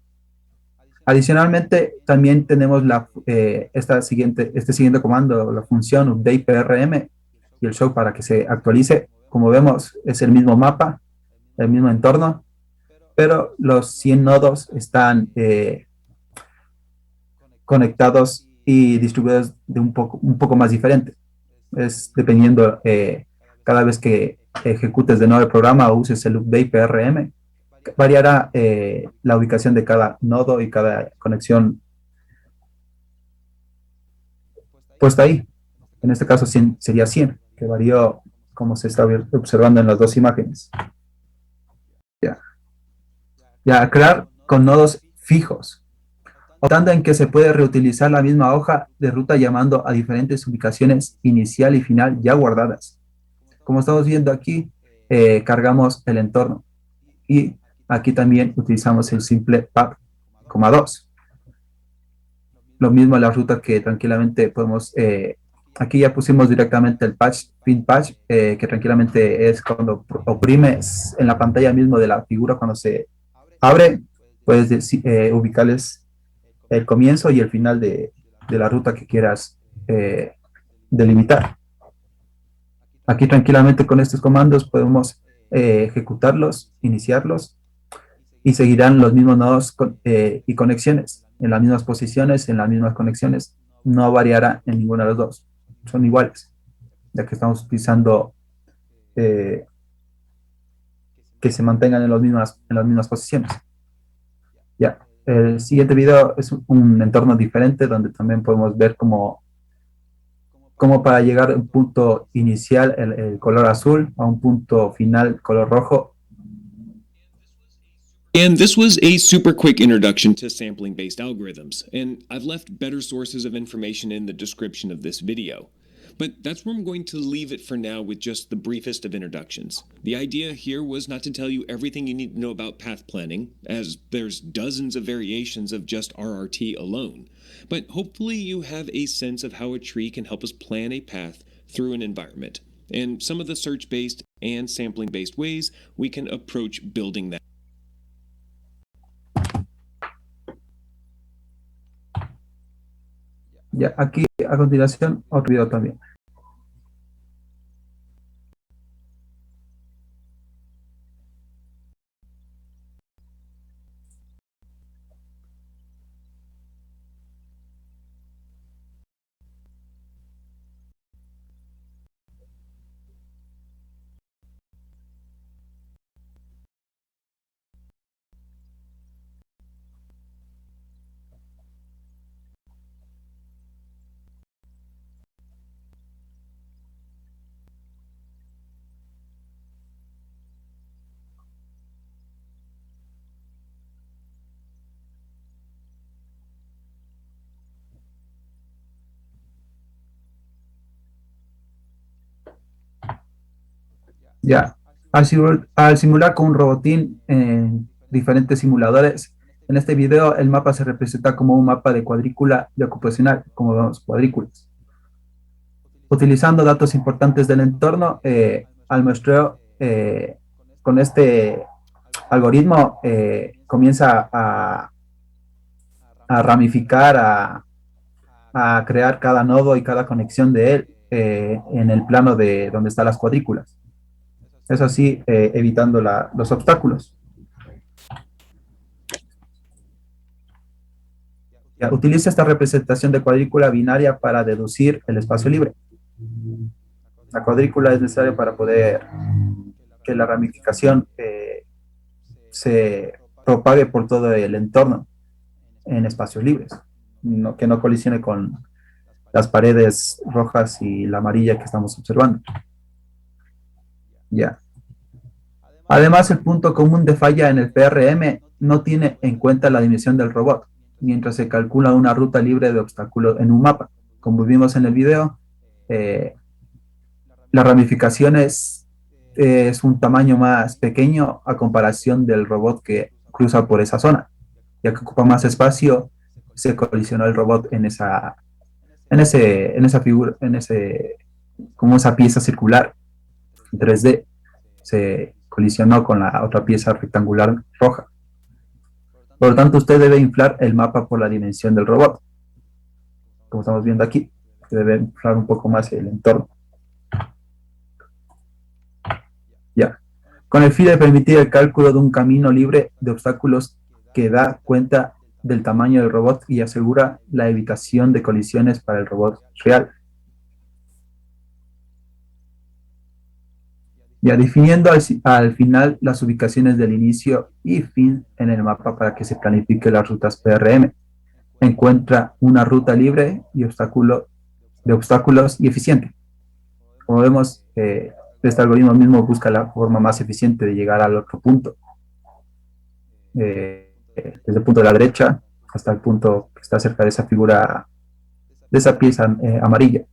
Adicionalmente, también tenemos este siguiente comando, la función update PRM y el show para que se actualice. Como vemos, es el mismo mapa, el mismo entorno, pero los 100 nodos están conectados y distribuidos de un poco más diferente. Es dependiendo cada vez que ejecutes de nuevo el programa o uses el update PRM, variará la ubicación de cada nodo y cada conexión puesta ahí. En este caso 100, sería 100, que varió como se está observando en las dos imágenes. Ya, crear con nodos fijos, optando en que se puede reutilizar la misma hoja de ruta llamando a diferentes ubicaciones inicial y final ya guardadas. Como estamos viendo aquí, cargamos el entorno y aquí también utilizamos el simple path, 2. Lo mismo la ruta que tranquilamente podemos, aquí ya pusimos directamente el patch, pin patch, que tranquilamente es cuando oprimes en la pantalla mismo de la figura cuando se abre, puedes ubicarles el comienzo y el final de la ruta que quieras delimitar. Aquí tranquilamente con estos comandos podemos ejecutarlos, iniciarlos y seguirán los mismos nodos y conexiones en las mismas posiciones, en las mismas conexiones. No variará en ninguna de las dos. Son iguales, ya que estamos utilizando que se mantengan en las mismas posiciones. Ya, el siguiente video es un entorno diferente donde también podemos ver cómo para llegar a un punto inicial el color azul, a un punto final color rojo. And this was a super quick introduction to sampling-based algorithms, and I've left better sources of information in the description of this video. But that's where I'm going to leave it for now with just the briefest of introductions. The idea here was not to tell you everything you need to know about path planning, as there's dozens of variations of just RRT alone. But hopefully you have a sense of how a tree can help us plan a path through an environment, and some of the search-based and sampling-based ways we can approach building that. Ya, aquí a continuación otro video también. Ya, al simular con un robotín en diferentes simuladores, en este video el mapa se representa como un mapa de cuadrícula de ocupacional, como vemos, cuadrículas. Utilizando datos importantes del entorno, al muestreo con este algoritmo comienza a ramificar, a crear cada nodo y cada conexión de él en el plano de donde están las cuadrículas. Es así, evitando los obstáculos. Ya, utiliza esta representación de cuadrícula binaria para deducir el espacio libre. La cuadrícula es necesaria para poder que la ramificación se propague por todo el entorno en espacios libres, que no colisione con las paredes rojas y la amarilla que estamos observando. Ya. Además, el punto común de falla en el PRM no tiene en cuenta la dimensión del robot, mientras se calcula una ruta libre de obstáculos en un mapa. Como vimos en el video, la ramificación es un tamaño más pequeño a comparación del robot que cruza por esa zona, ya que ocupa más espacio. Se colisionó el robot en esa figura, como esa pieza circular en 3D. Se colisionó con la otra pieza rectangular roja. Por lo tanto, usted debe inflar el mapa por la dimensión del robot. Como estamos viendo aquí, debe inflar un poco más el entorno. Ya. Con el fin de permitir el cálculo de un camino libre de obstáculos que da cuenta del tamaño del robot y asegura la evitación de colisiones para el robot real. Ya definiendo al final las ubicaciones del inicio y fin en el mapa para que se planifique las rutas PRM. Encuentra una ruta libre y de obstáculos y eficiente. Como vemos, este algoritmo mismo busca la forma más eficiente de llegar al otro punto. Desde el punto de la derecha hasta el punto que está cerca de esa figura, de esa pieza amarilla,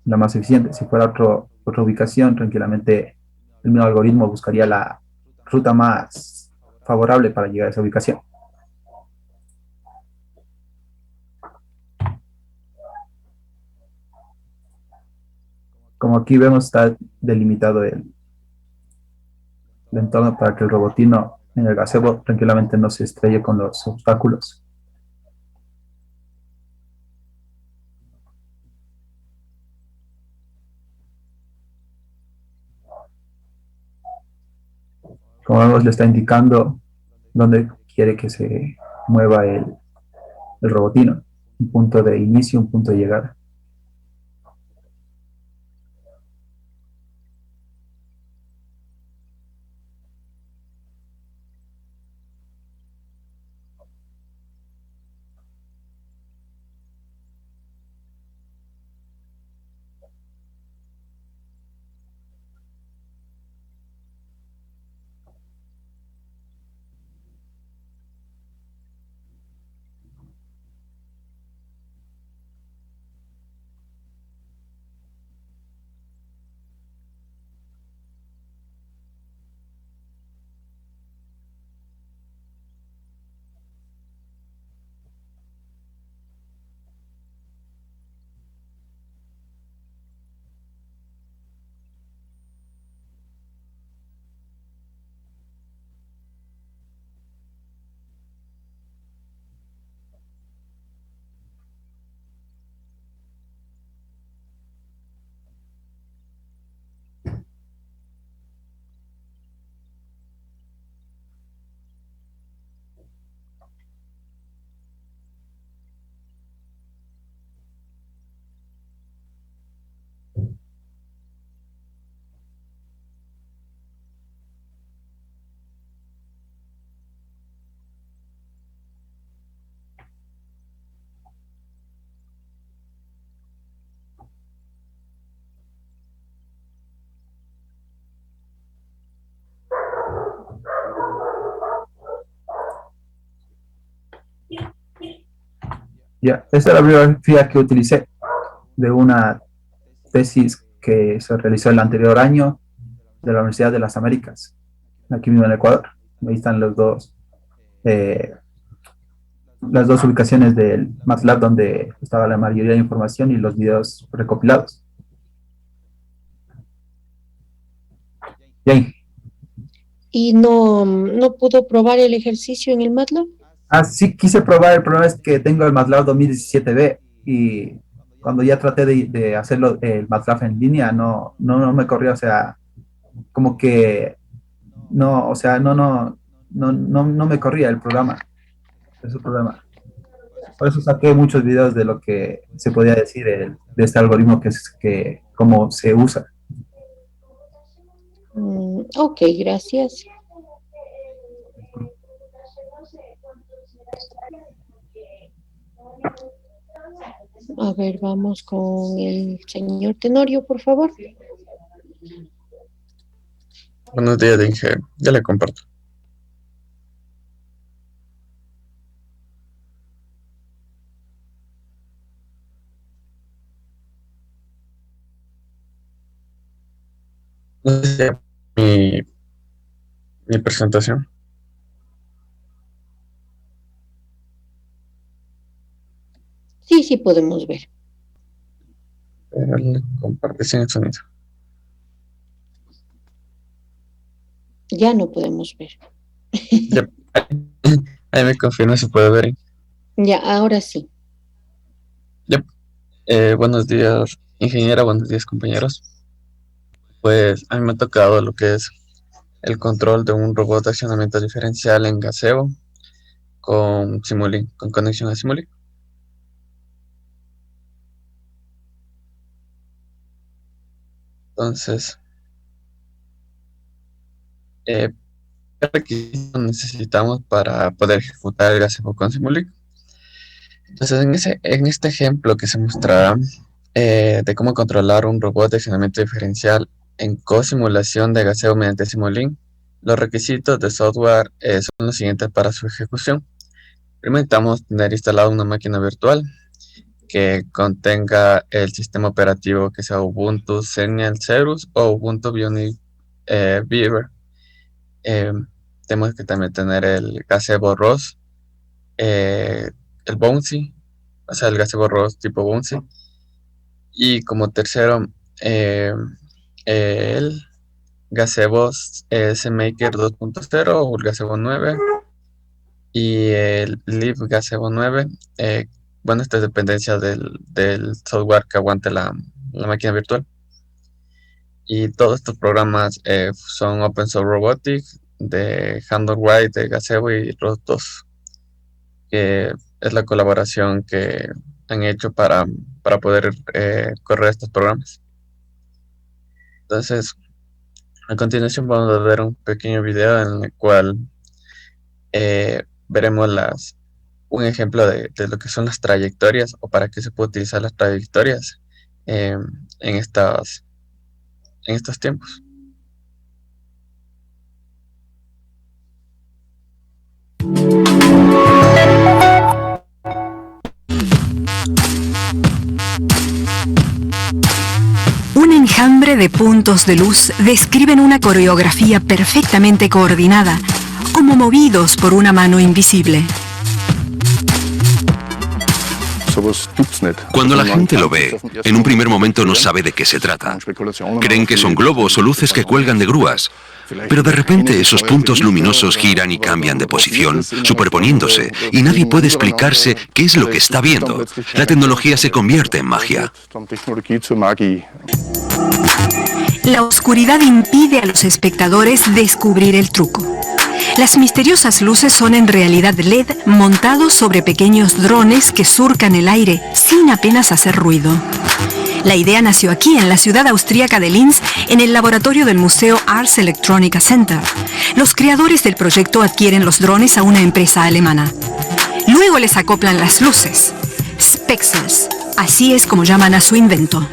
la más eficiente. Si fuera otra ubicación, tranquilamente el mismo algoritmo buscaría la ruta más favorable para llegar a esa ubicación. Como aquí vemos, está delimitado el entorno para que el robotino en el gazebo tranquilamente no se estrelle con los obstáculos. Como vemos, le está indicando dónde quiere que se mueva el robotino. Un punto de inicio, un punto de llegada. Ya, esta es la bibliografía que utilicé de una tesis que se realizó el anterior año de la Universidad de las Américas, aquí mismo en Ecuador. Ahí están las dos ubicaciones del MATLAB donde estaba la mayoría de información y los videos recopilados. Bien. ¿Y no pudo probar el ejercicio en el MATLAB? Sí quise probar, el problema es que tengo el MATLAB 2017B y cuando ya traté de hacerlo el MATLAB en línea no me corrió, o sea, como que no, o sea, no me corría el programa. Es el problema. Por eso saqué muchos videos de lo que se podía decir de este algoritmo que cómo se usa. Ok, gracias. A ver, vamos con el señor Tenorio, por favor. Buenos días, Inge. Ya le comparto. No sé si mi presentación. Sí, podemos ver. Pero le compartí sin el sonido. Ya no podemos ver. Ya. Ahí me confirma si puede ver. Ya, ahora sí. Yep. Buenos días, ingeniera. Buenos días, compañeros. Pues a mí me ha tocado lo que es el control de un robot de accionamiento diferencial en gaseo con Simulink, con conexión a Simulink. Entonces, ¿Qué requisitos necesitamos para poder ejecutar el gazebo con Simulink? Entonces, en este ejemplo que se mostrará de cómo controlar un robot de accionamiento diferencial en cosimulación de gazebo mediante Simulink, los requisitos de software son los siguientes para su ejecución. Primero necesitamos tener instalada una máquina virtual que contenga el sistema operativo que sea Ubuntu Xenial Cerus o Ubuntu Bionic Beaver. Tenemos que también tener el gazebo ROS, el Bouncy, o sea, el gazebo ROS tipo Bouncy. Y como tercero, el gazebo SMaker 2.0 o el gazebo 9 y el libgazebo 9. Bueno, esta es dependencia del software que aguante la máquina virtual. Y todos estos programas son Open Source Robotics, de Handlewright, de Gazebo y ROS2, que es la colaboración que han hecho para poder correr estos programas. Entonces, a continuación vamos a ver un pequeño video en el cual veremos un ejemplo de lo que son las trayectorias o para qué se puede utilizar las trayectorias en estos tiempos. Un enjambre de puntos de luz describen una coreografía perfectamente coordinada, como movidos por una mano invisible. Cuando la gente lo ve, en un primer momento no sabe de qué se trata. Creen que son globos o luces que cuelgan de grúas. Pero de repente esos puntos luminosos giran y cambian de posición, superponiéndose, y nadie puede explicarse qué es lo que está viendo. La tecnología se convierte en magia. La oscuridad impide a los espectadores descubrir el truco. Las misteriosas luces son en realidad LED montados sobre pequeños drones que surcan el aire sin apenas hacer ruido. La idea nació aquí, en la ciudad austríaca de Linz, en el laboratorio del Museo Ars Electronica Center. Los creadores del proyecto adquieren los drones a una empresa alemana. Luego les acoplan las luces. Spexels, así es como llaman a su invento.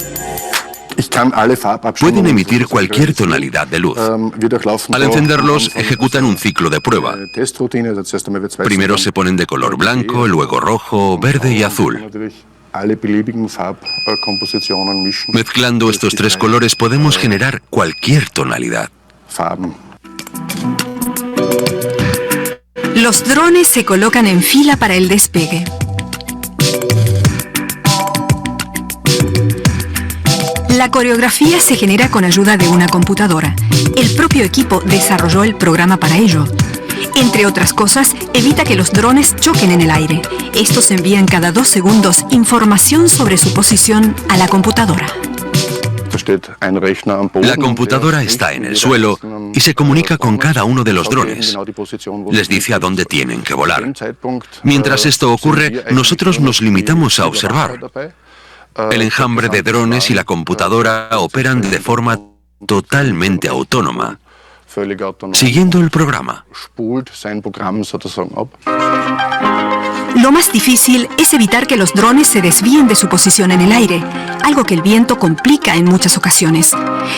Pueden emitir cualquier tonalidad de luz. Al encenderlos, ejecutan un ciclo de prueba. Primero se ponen de color blanco, luego rojo, verde y azul. Mezclando estos tres colores podemos generar cualquier tonalidad. Los drones se colocan en fila para el despegue. La coreografía se genera con ayuda de una computadora. El propio equipo desarrolló el programa para ello. Entre otras cosas, evita que los drones choquen en el aire. Estos envían cada 2 segundos información sobre su posición a la computadora. La computadora está en el suelo y se comunica con cada uno de los drones. Les dice a dónde tienen que volar. Mientras esto ocurre, nosotros nos limitamos a observar. El enjambre de drones y la computadora operan de forma totalmente autónoma, siguiendo el programa. Lo más difícil es evitar que los drones se desvíen de su posición en el aire, algo que el viento complica en muchas ocasiones.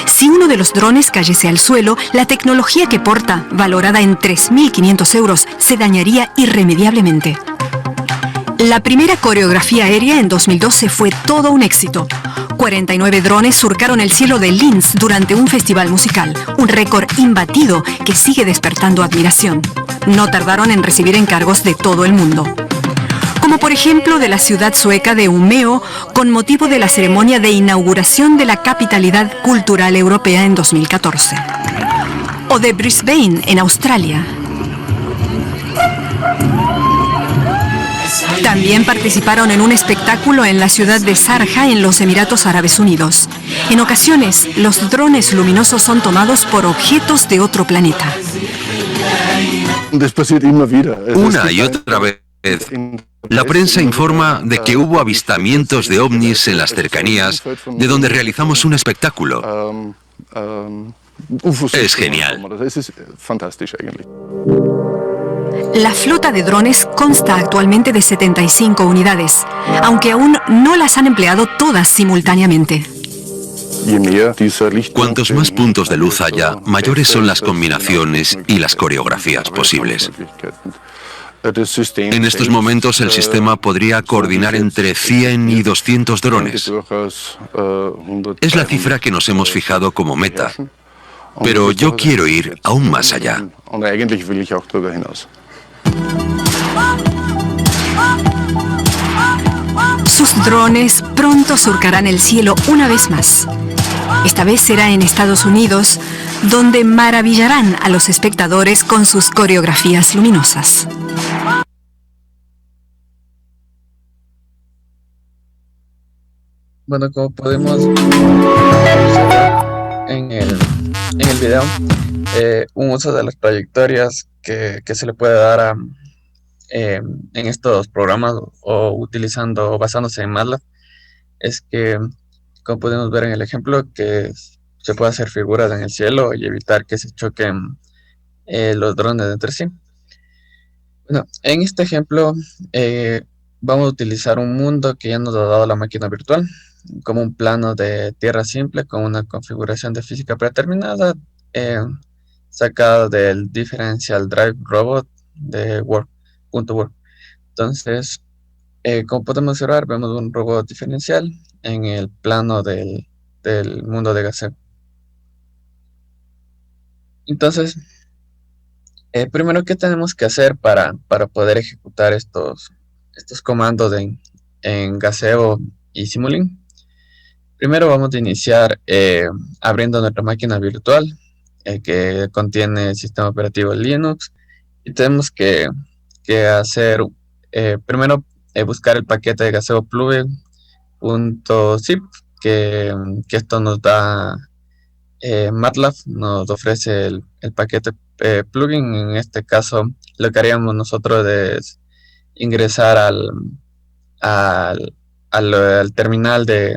Si uno de los drones cayese al suelo, la tecnología que porta, valorada en 3.500 euros, se dañaría irremediablemente. La primera coreografía aérea en 2012 fue todo un éxito. 49 drones surcaron el cielo de Linz durante un festival musical, un récord imbatido que sigue despertando admiración. No tardaron en recibir encargos de todo el mundo. Como por ejemplo de la ciudad sueca de Umeå, con motivo de la ceremonia de inauguración de la capitalidad cultural europea en 2014. O de Brisbane, en Australia. También participaron en un espectáculo en la ciudad de Sharjah, en los Emiratos Árabes Unidos. En ocasiones, los drones luminosos son tomados por objetos de otro planeta. Una y otra vez, la prensa informa de que hubo avistamientos de ovnis en las cercanías de donde realizamos un espectáculo. Es genial. La flota de drones consta actualmente de 75 unidades, aunque aún no las han empleado todas simultáneamente. Cuantos más puntos de luz haya, mayores son las combinaciones y las coreografías posibles. En estos momentos el sistema podría coordinar entre 100 y 200 drones. Es la cifra que nos hemos fijado como meta, pero yo quiero ir aún más allá. Sus drones pronto surcarán el cielo una vez más. Esta vez será en Estados Unidos, donde maravillarán a los espectadores con sus coreografías luminosas. Bueno, como podemos observar en el video, un uso de las trayectorias que se le puede dar en estos programas o basándose en MATLAB es que, como podemos ver en el ejemplo, que se puede hacer figuras en el cielo y evitar que se choquen los drones entre sí. Bueno, en este ejemplo vamos a utilizar un mundo que ya nos ha dado la máquina virtual, como un plano de tierra simple con una configuración de física predeterminada sacada del Differential Drive Robot de Work.work. Entonces, como podemos observar, vemos un robot diferencial en el plano del mundo de Gazebo. Entonces, primero, ¿qué tenemos que hacer para poder ejecutar estos comandos en Gazebo y Simulink? Primero vamos a iniciar abriendo nuestra máquina virtual que contiene el sistema operativo Linux, y tenemos que hacer primero buscar el paquete de Gazebo plugin.zip que esto nos da MATLAB, nos ofrece el paquete plugin. En este caso lo que haríamos nosotros es ingresar al terminal de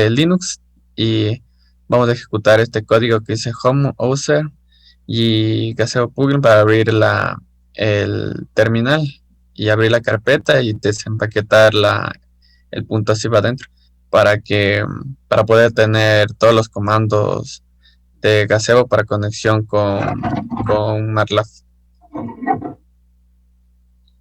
Linux y vamos a ejecutar este código que dice home user y Gazebo plugin para abrir el terminal y abrir la carpeta y desempaquetar el punto zip adentro para poder tener todos los comandos de Gazebo para conexión con MATLAB.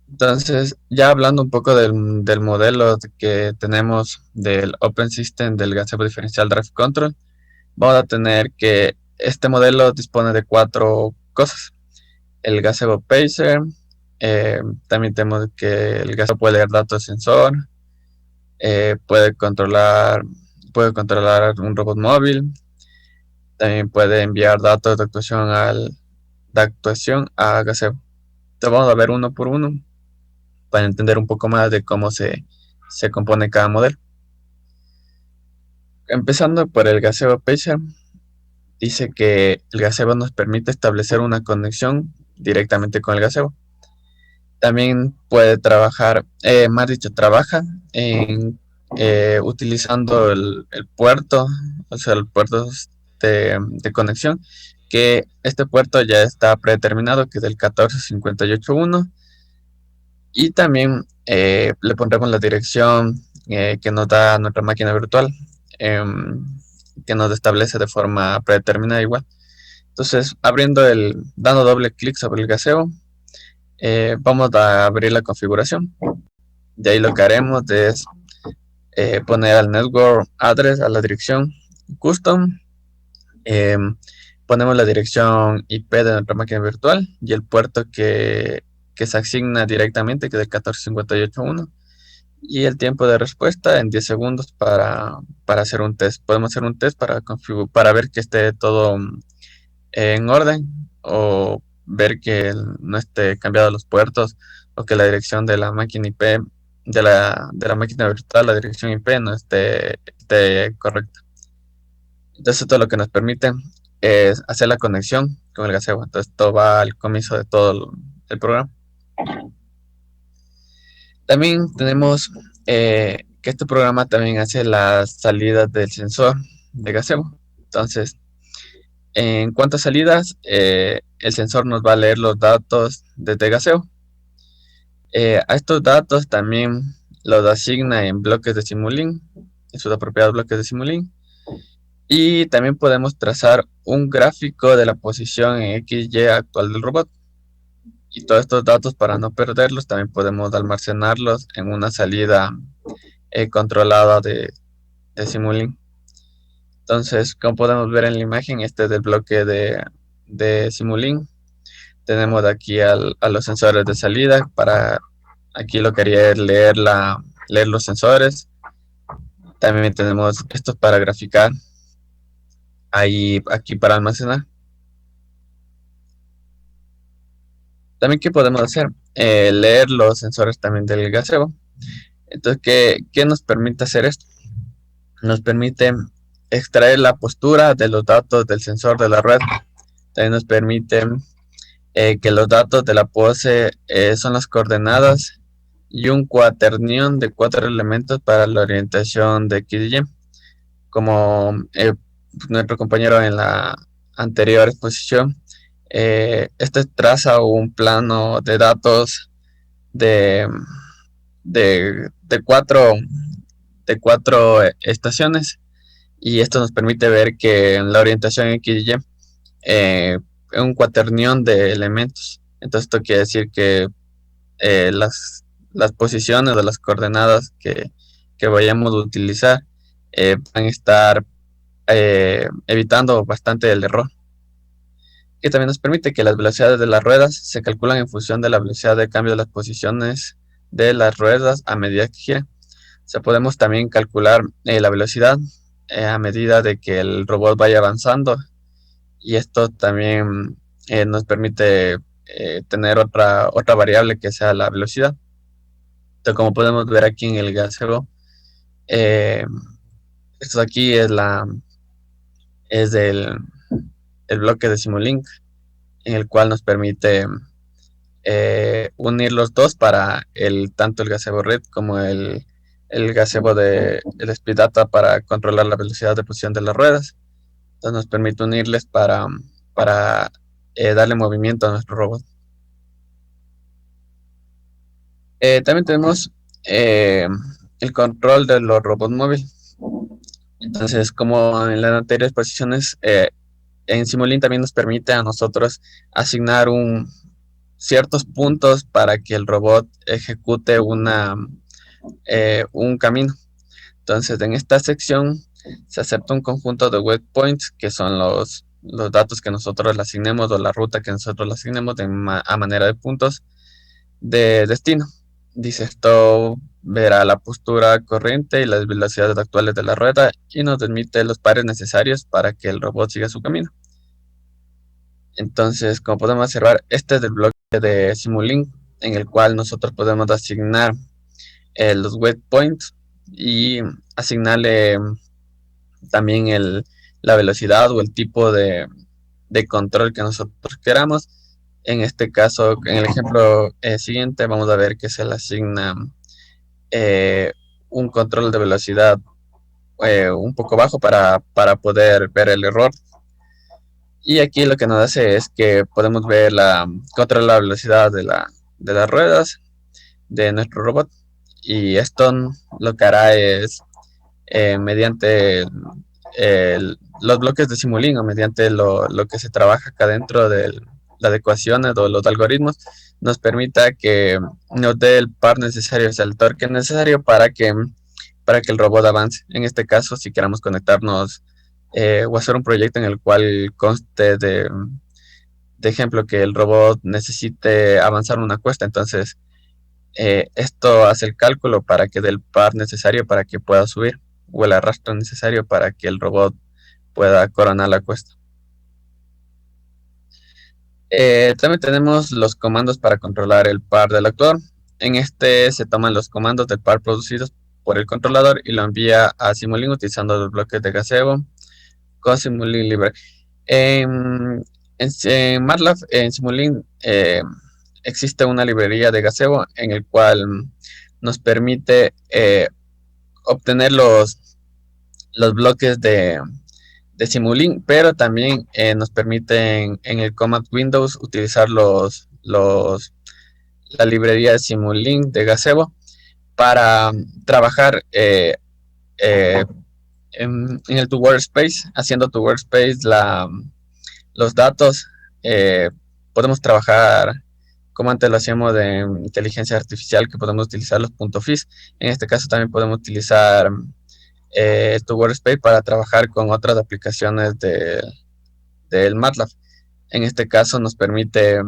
Entonces, ya hablando un poco del modelo que tenemos del Open System del Gazebo Differential Drive Control, vamos a tener que este modelo dispone de 4 cosas. El Gazebo Pacer, también tenemos que el Gazebo puede leer datos de sensor, puede controlar un robot móvil, también puede enviar datos de actuación a Gazebo. Entonces vamos a ver uno por uno para entender un poco más de cómo se compone cada modelo. Empezando por el Gazebo Pacer, dice que el Gazebo nos permite establecer una conexión directamente con el Gazebo. También puede trabaja utilizando el puerto, o sea, el puerto de conexión, que este puerto ya está predeterminado, que es el 14581, y también le pondremos la dirección que nos da nuestra máquina virtual, que nos establece de forma predeterminada igual. Entonces, dando doble clic sobre el Gazebo, vamos a abrir la configuración. De ahí lo que haremos es poner al network address, a la dirección custom, ponemos la dirección IP de nuestra máquina virtual y el puerto que se asigna directamente, que es el 14581, y el tiempo de respuesta en 10 segundos para hacer un test. Podemos hacer un test para ver que esté todo en orden, o ver que no esté cambiado los puertos, o que la dirección de la máquina IP de la máquina virtual, la dirección IP no esté correcta. Entonces esto lo que nos permite es hacer la conexión con el Gazebo. Entonces esto va al comienzo de todo el programa. También tenemos que este programa también hace las salidas del sensor de Gazebo. Entonces En cuanto a salidas, el sensor nos va a leer los datos desde gaseo. A estos datos también los asigna en bloques de Simulink, en sus apropiados bloques de Simulink. Y también podemos trazar un gráfico de la posición en XY actual del robot. Y todos estos datos, para no perderlos, también podemos almacenarlos en una salida controlada de Simulink. Entonces, como podemos ver en la imagen, este es el bloque de Simulink. Tenemos aquí a los sensores de salida. Aquí lo que haría es leer los sensores. También tenemos estos para graficar. Aquí para almacenar. También, ¿qué podemos hacer? Leer los sensores también del gazebo. Entonces, ¿qué nos permite hacer esto? Nos permite extraer la postura de los datos del sensor de la red. También nos permite que los datos de la pose son las coordenadas y un cuaternión de 4 elementos para la orientación de X y Y. Como nuestro compañero en la anterior exposición, este traza un plano de datos de cuatro estaciones, y esto nos permite ver que en la orientación X y Y es un cuaternión de elementos. Entonces esto quiere decir que las posiciones o las coordenadas que vayamos a utilizar van a estar evitando bastante el error. Que también nos permite que las velocidades de las ruedas se calculan en función de la velocidad de cambio de las posiciones de las ruedas a medida que giran. O sea, podemos también calcular la velocidad a medida de que el robot vaya avanzando, y esto también nos permite tener otra variable que sea la velocidad. Entonces, como podemos ver aquí en el gazebo, esto aquí es el bloque de Simulink, en el cual nos permite unir los dos para tanto el gazebo red como el gazebo el Speed Data para controlar la velocidad de posición de las ruedas. Entonces nos permite unirles para darle movimiento a nuestro robot. También tenemos el control de los robots móviles. Entonces, como en las anteriores posiciones, en Simulink también nos permite a nosotros asignar ciertos puntos para que el robot ejecute un camino. Entonces, en esta sección se acepta un conjunto de waypoints, que son los datos que nosotros le asignemos, o la ruta que nosotros le asignemos a manera de puntos de destino. Dice, esto verá la postura corriente y las velocidades actuales de la rueda, y nos permite los pares necesarios para que el robot siga su camino. Entonces, como podemos observar, este es el bloque de Simulink, en el cual nosotros podemos asignar los waypoints y asignarle también la velocidad o el tipo de control que nosotros queramos. En este caso, en el ejemplo siguiente, vamos a ver que se le asigna un control de velocidad un poco bajo para poder ver el error. Y aquí lo que nos hace es que podemos ver controlar la velocidad de las ruedas de nuestro robot. Y esto lo que hará es, mediante los bloques de Simulink, o mediante lo que se trabaja acá dentro de las ecuaciones o los algoritmos, nos permita que nos dé el par necesario, o sea, el torque necesario para que el robot avance. En este caso, si queramos conectarnos o hacer un proyecto en el cual conste de ejemplo que el robot necesite avanzar una cuesta, entonces esto hace el cálculo para que dé el par necesario para que pueda subir, o el arrastre necesario para que el robot pueda coronar la cuesta. También tenemos los comandos para controlar el par del actuador. En este se toman los comandos del par producidos por el controlador y lo envía a Simulink utilizando los bloques de gazebo con Simulink libre. En MATLAB, en Simulink, existe una librería de gazebo en el cual nos permite obtener los bloques de Simulink, pero también nos permiten en el Command Windows utilizar la librería de Simulink de Gazebo para trabajar en el Tu Workspace, haciendo Tu Workspace los datos. Podemos trabajar como antes lo hacíamos de inteligencia artificial, que podemos utilizar los .fis. En este caso también podemos utilizar Tu Workspace para trabajar con otras aplicaciones del MATLAB. En este caso nos permite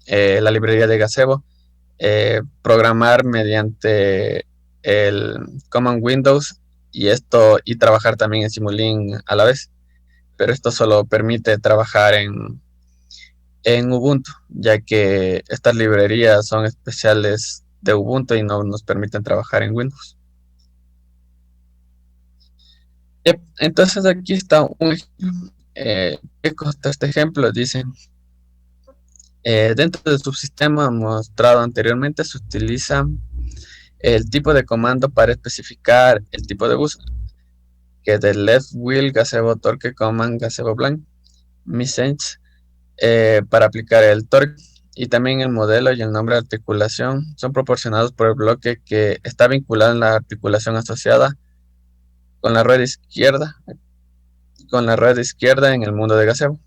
la librería de Gazebo programar mediante el Command Windows y trabajar también en Simulink a la vez. Pero esto solo permite trabajar en Ubuntu, ya que estas librerías son especiales de Ubuntu y no nos permiten trabajar en Windows. Yep, entonces aquí está un ejemplo. ¿Qué consta este ejemplo? Dice, dentro del subsistema mostrado anteriormente se utiliza el tipo de comando para especificar el tipo de bus, que es del left wheel gazebo torque command gazebo blank missense, para aplicar el torque, y también el modelo y el nombre de articulación son proporcionados por el bloque que está vinculado en la articulación asociada con la rueda izquierda en el mundo de gazebo,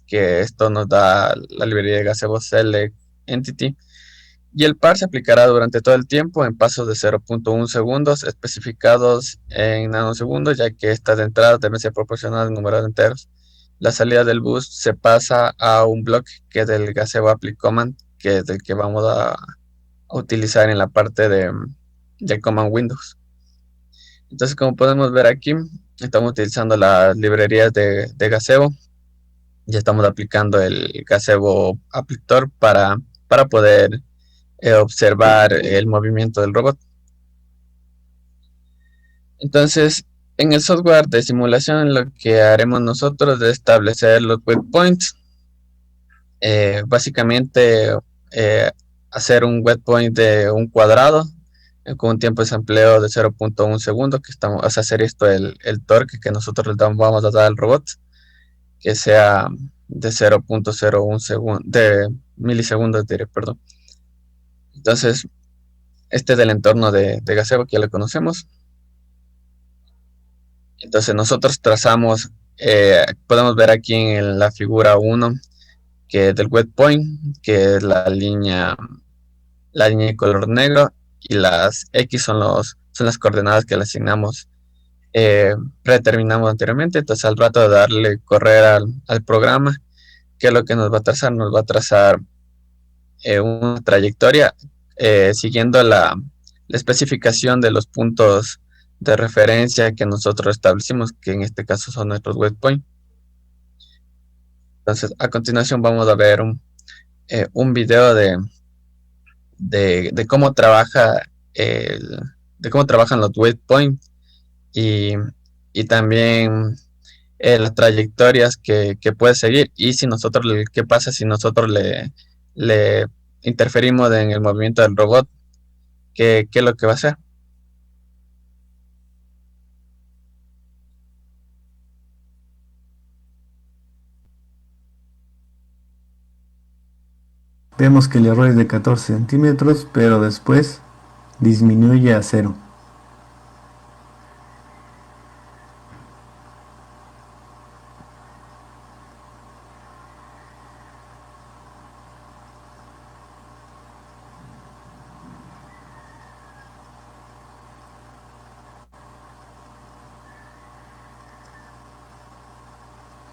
que esto nos da la librería de gazebo select entity, y el par se aplicará durante todo el tiempo en pasos de 0.1 segundos especificados en nanosegundos, ya que estas entradas deben ser proporcionadas en números enteros. La salida del bus se pasa a un bloque que es del gazebo apply command, que es el que vamos a utilizar en la parte del command Windows. Entonces, como podemos ver aquí, estamos utilizando las librerías de gazebo. Ya estamos aplicando el gazebo aplictor para poder observar el movimiento del robot. Entonces, en el software de simulación lo que haremos nosotros es establecer los waypoints. Básicamente hacer un waypoint de un cuadrado con un tiempo de sampleo de 0.1 segundo, que estamos a hacer esto el torque que nosotros le vamos a dar al robot, que sea de 0.01 segundo de milisegundos, perdón. Entonces, este es el entorno de gazebo, que ya lo conocemos. Entonces nosotros trazamos, podemos ver aquí en la figura 1, que es del waypoint, que es la línea de color negro, y las X son las coordenadas que le asignamos, predeterminamos anteriormente. Entonces al rato de darle correr al programa, ¿qué es lo que nos va a trazar? Nos va a trazar una trayectoria siguiendo la especificación de los puntos de referencia que nosotros establecimos, que en este caso son nuestros waypoints. Entonces, a continuación vamos a ver un video de cómo trabajan los waypoints y también las trayectorias que puede seguir, y qué pasa si nosotros le interferimos en el movimiento del robot, qué es lo que va a hacer. Vemos que el error es de 14 centímetros, pero después disminuye a 0.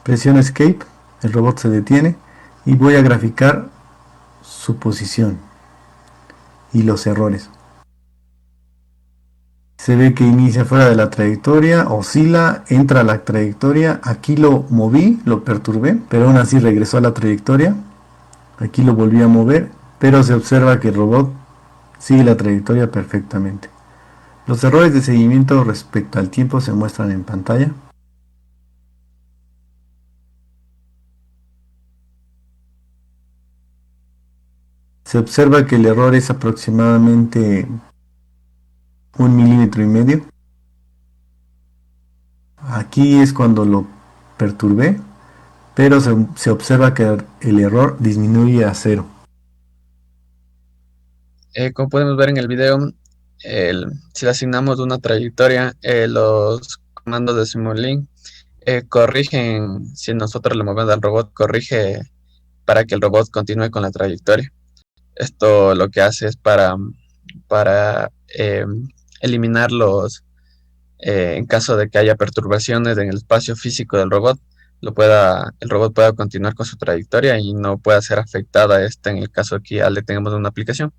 Presiono Escape, el robot se detiene y voy a graficar su posición y los errores. Se ve que inicia fuera de la trayectoria, oscila, entra a la trayectoria. Aquí lo moví, lo perturbé, pero aún así regresó a la trayectoria. Aquí lo volví a mover, pero se observa que el robot sigue la trayectoria perfectamente. Los errores de seguimiento respecto al tiempo se muestran en pantalla. Se observa que el error es aproximadamente 1,5 milímetros. Aquí es cuando lo perturbé, pero se observa que el error disminuye a 0. Como podemos ver en el video, si le asignamos una trayectoria, los comandos de Simulink corrigen, si nosotros le movemos al robot, corrige para que el robot continúe con la trayectoria. Esto lo que hace es para eliminar en caso de que haya perturbaciones en el espacio físico del robot, el robot pueda continuar con su trayectoria y no pueda ser afectada en el caso de que ya le tengamos una aplicación.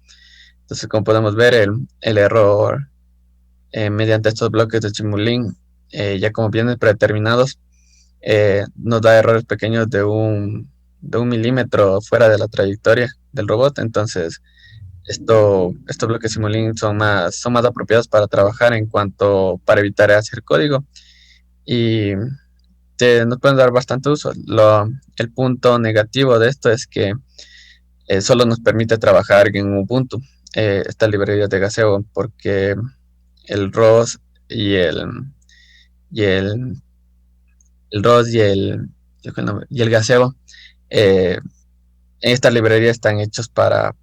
Entonces, como podemos ver, el error mediante estos bloques de Simulink, ya como vienen predeterminados, nos da errores pequeños de un milímetro fuera de la trayectoria del robot. Entonces, estos bloques Simulink son más apropiados para trabajar para evitar hacer código y nos pueden dar bastante uso. El punto negativo de esto es que solo nos permite trabajar en Ubuntu, esta librería de gaseo, porque el ROS y el gaseo, esta librería están hechos para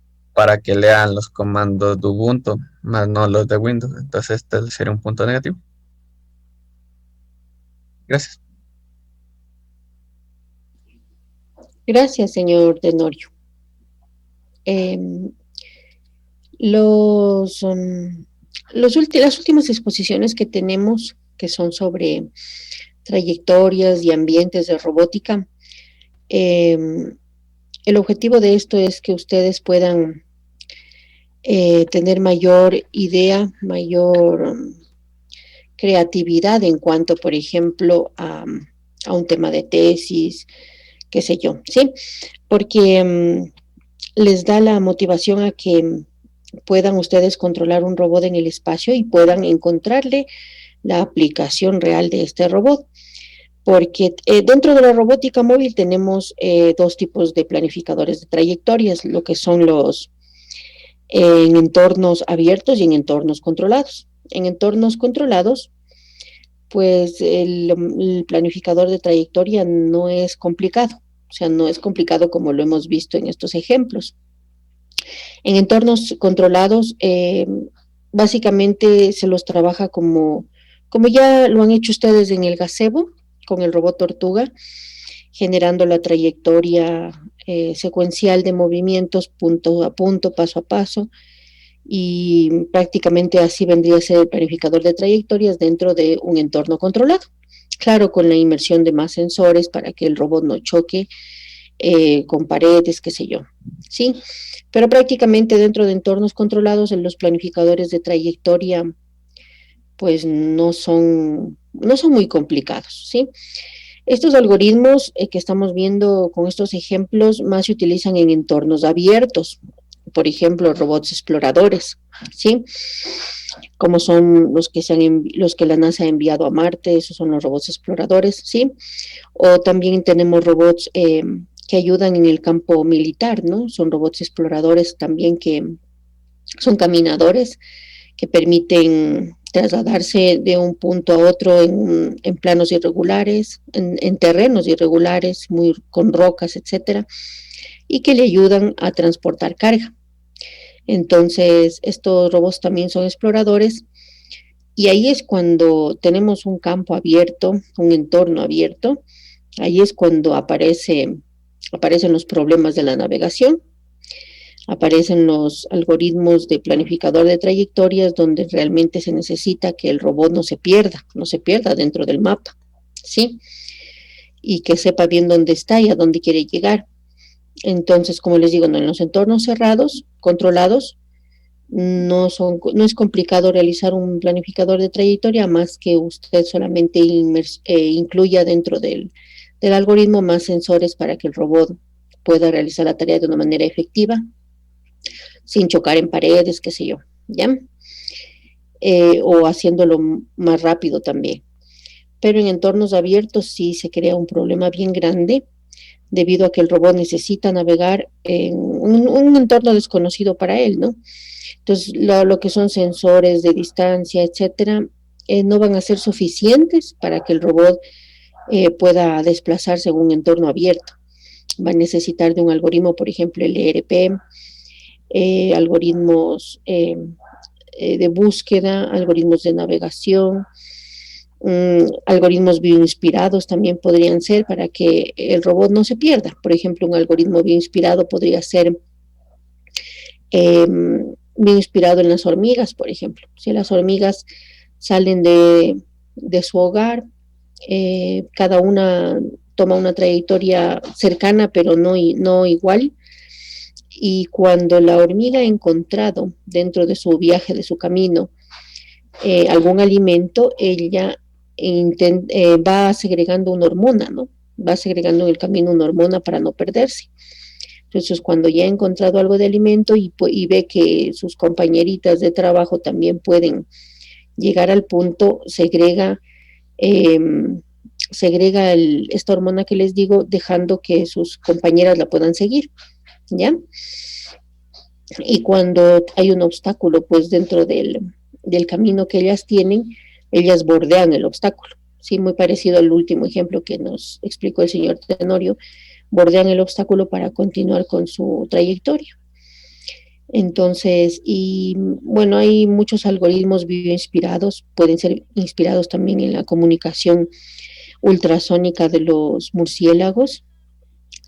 que lean los comandos de Ubuntu, más no los de Windows. Entonces este sería un punto negativo. Gracias. Gracias, señor Tenorio. Las últimas exposiciones que tenemos, que son sobre trayectorias y ambientes de robótica, el objetivo de esto es que ustedes puedan tener mayor idea, mayor creatividad en cuanto, por ejemplo, a un tema de tesis, qué sé yo, ¿sí? Porque les da la motivación a que puedan ustedes controlar un robot en el espacio y puedan encontrarle la aplicación real de este robot. Porque dentro de la robótica móvil tenemos dos tipos de planificadores de trayectorias, lo que son los en entornos abiertos y en entornos controlados. En entornos controlados, pues el planificador de trayectoria no es complicado, o sea, no es complicado como lo hemos visto en estos ejemplos. En entornos controlados, básicamente se los trabaja como ya lo han hecho ustedes en el gazebo, con el robot Tortuga, generando la trayectoria secuencial de movimientos punto a punto, paso a paso, y prácticamente así vendría a ser el planificador de trayectorias dentro de un entorno controlado. Claro, con la inmersión de más sensores para que el robot no choque con paredes, qué sé yo, ¿sí? Pero prácticamente dentro de entornos controlados, los planificadores de trayectoria pues no son muy complicados, ¿sí? Estos algoritmos que estamos viendo con estos ejemplos más se utilizan en entornos abiertos, por ejemplo, robots exploradores, ¿sí? Como son los que la NASA ha enviado a Marte, esos son los robots exploradores, ¿sí? O también tenemos robots que ayudan en el campo militar, ¿no? Son robots exploradores también que son caminadores que permiten trasladarse de un punto a otro en planos irregulares, en terrenos irregulares, con rocas, etcétera, y que le ayudan a transportar carga. Entonces, estos robots también son exploradores, y ahí es cuando tenemos un campo abierto, un entorno abierto, ahí es cuando aparecen los problemas de la navegación, aparecen los algoritmos de planificador de trayectorias donde realmente se necesita que el robot no se pierda dentro del mapa, ¿sí? Y que sepa bien dónde está y a dónde quiere llegar. Entonces, como les digo, en los entornos cerrados, controlados, no es complicado realizar un planificador de trayectoria, más que usted solamente incluya dentro del algoritmo más sensores para que el robot pueda realizar la tarea de una manera efectiva, sin chocar en paredes, qué sé yo, ¿ya? O haciéndolo más rápido también. Pero en entornos abiertos sí se crea un problema bien grande, debido a que el robot necesita navegar en un entorno desconocido para él, ¿no? Entonces, lo que son sensores de distancia, etcétera, no van a ser suficientes para que el robot pueda desplazarse en un entorno abierto. Va a necesitar de un algoritmo, por ejemplo, el ERP, algoritmos de búsqueda, algoritmos de navegación, algoritmos bioinspirados también podrían ser para que el robot no se pierda. Por ejemplo, un algoritmo bioinspirado podría ser bioinspirado en las hormigas, por ejemplo. Si las hormigas salen de su hogar, cada una toma una trayectoria cercana, pero no igual. Y cuando la hormiga ha encontrado dentro de su viaje, de su camino, algún alimento, ella va segregando una hormona, ¿no? Va segregando en el camino una hormona para no perderse. Entonces, cuando ya ha encontrado algo de alimento y ve que sus compañeritas de trabajo también pueden llegar al punto, segrega esta hormona que les digo, dejando que sus compañeras la puedan seguir, ¿ya? Y cuando hay un obstáculo, pues dentro del camino que ellas tienen, ellas bordean el obstáculo, ¿sí? Muy parecido al último ejemplo que nos explicó el señor Tenorio, bordean el obstáculo para continuar con su trayectoria. Entonces, y bueno, hay muchos algoritmos bioinspirados, pueden ser inspirados también en la comunicación ultrasónica de los murciélagos,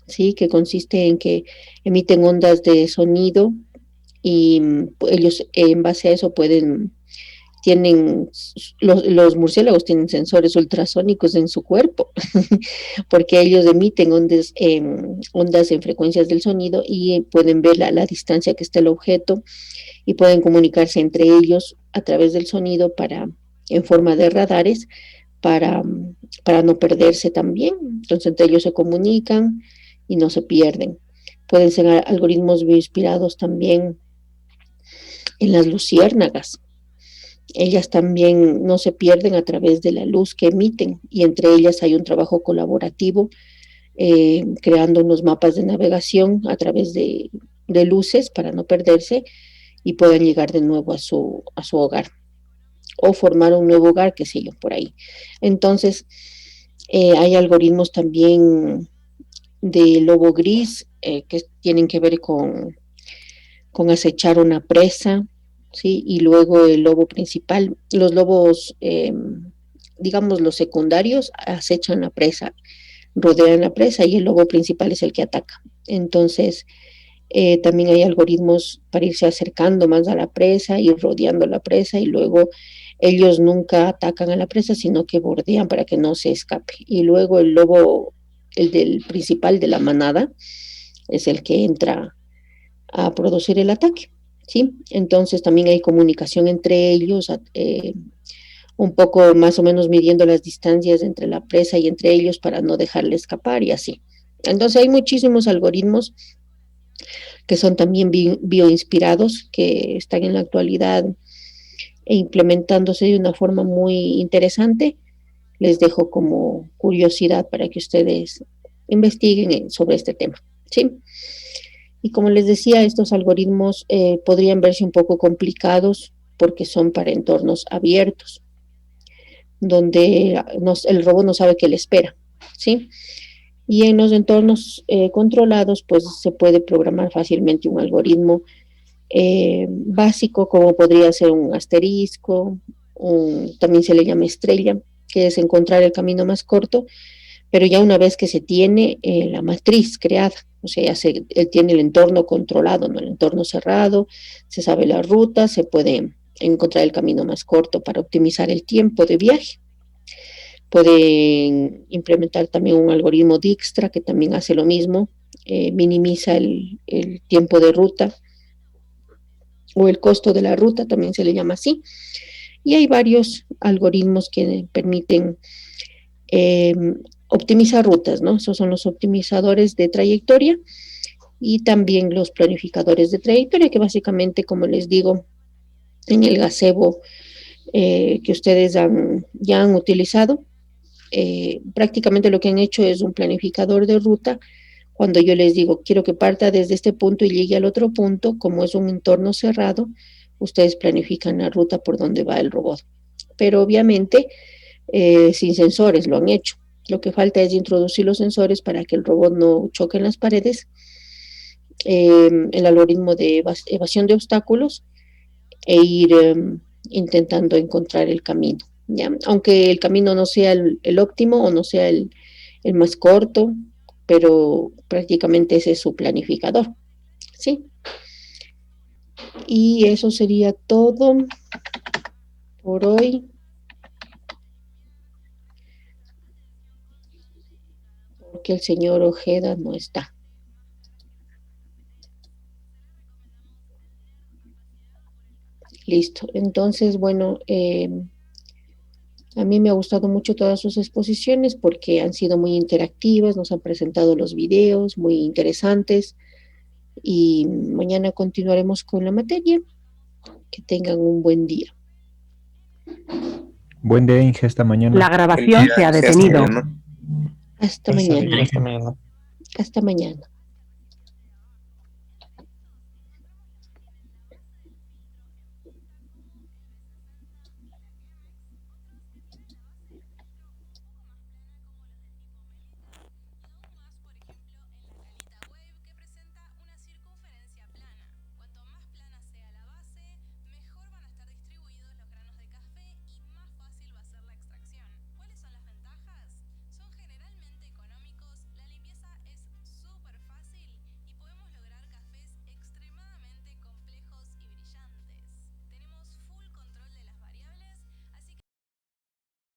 ¿sí? Que consiste en que emiten ondas de sonido y ellos en base a eso los murciélagos tienen sensores ultrasónicos en su cuerpo, porque ellos emiten ondas en frecuencias del sonido y pueden ver la distancia que está el objeto y pueden comunicarse entre ellos a través del sonido en forma de radares para no perderse también. Entonces entre ellos se comunican y no se pierden. Pueden ser algoritmos bioinspirados también en las luciérnagas. Ellas también no se pierden a través de la luz que emiten y entre ellas hay un trabajo colaborativo creando unos mapas de navegación a través de luces para no perderse y puedan llegar de nuevo a su hogar o formar un nuevo hogar, qué sé yo, por ahí. Entonces, hay algoritmos también de lobo gris que tienen que ver con acechar una presa, ¿sí? Y luego el lobo principal, los lobos, digamos los secundarios, acechan la presa, rodean la presa y el lobo principal es el que ataca. Entonces, también hay algoritmos para irse acercando más a la presa, ir rodeando la presa y luego ellos nunca atacan a la presa, sino que bordean para que no se escape. Y luego el lobo, el del principal de la manada, es el que entra a producir el ataque, ¿sí? Entonces también hay comunicación entre ellos, un poco más o menos midiendo las distancias entre la presa y entre ellos para no dejarle escapar y así. Entonces hay muchísimos algoritmos que son también bioinspirados, que están en la actualidad implementándose de una forma muy interesante. Les dejo como curiosidad para que ustedes investiguen sobre este tema, ¿sí? Y como les decía, estos algoritmos podrían verse un poco complicados porque son para entornos abiertos, donde el robot no sabe qué le espera, ¿sí? Y en los entornos controlados, pues se puede programar fácilmente un algoritmo básico, como podría ser un asterisco, también se le llama estrella, que es encontrar el camino más corto, pero ya una vez que se tiene la matriz creada, o sea, él tiene el entorno controlado, no el entorno cerrado, se sabe la ruta, se puede encontrar el camino más corto para optimizar el tiempo de viaje. Pueden implementar también un algoritmo Dijkstra que también hace lo mismo, minimiza el tiempo de ruta o el costo de la ruta, también se le llama así. Y hay varios algoritmos que permiten optimizar rutas, ¿no? Esos son los optimizadores de trayectoria y también los planificadores de trayectoria, que básicamente, como les digo, en el gazebo que ustedes ya han utilizado, prácticamente lo que han hecho es un planificador de ruta. Cuando yo les digo, quiero que parta desde este punto y llegue al otro punto, como es un entorno cerrado, ustedes planifican la ruta por donde va el robot. Pero obviamente sin sensores lo han hecho. Lo que falta es introducir los sensores para que el robot no choque en las paredes, el algoritmo de evasión de obstáculos e ir intentando encontrar el camino, ¿ya? Aunque el camino no sea el óptimo o no sea el más corto, pero prácticamente ese es su planificador, ¿sí? Y eso sería todo por hoy. Porque el señor Ojeda no está. Listo. Entonces, bueno, a mí me ha gustado mucho todas sus exposiciones porque han sido muy interactivas, nos han presentado los videos muy interesantes y mañana continuaremos con la materia. Que tengan un buen día. Buen día, Inge, hasta mañana. La grabación se ha detenido. Hasta mañana. Hasta mañana.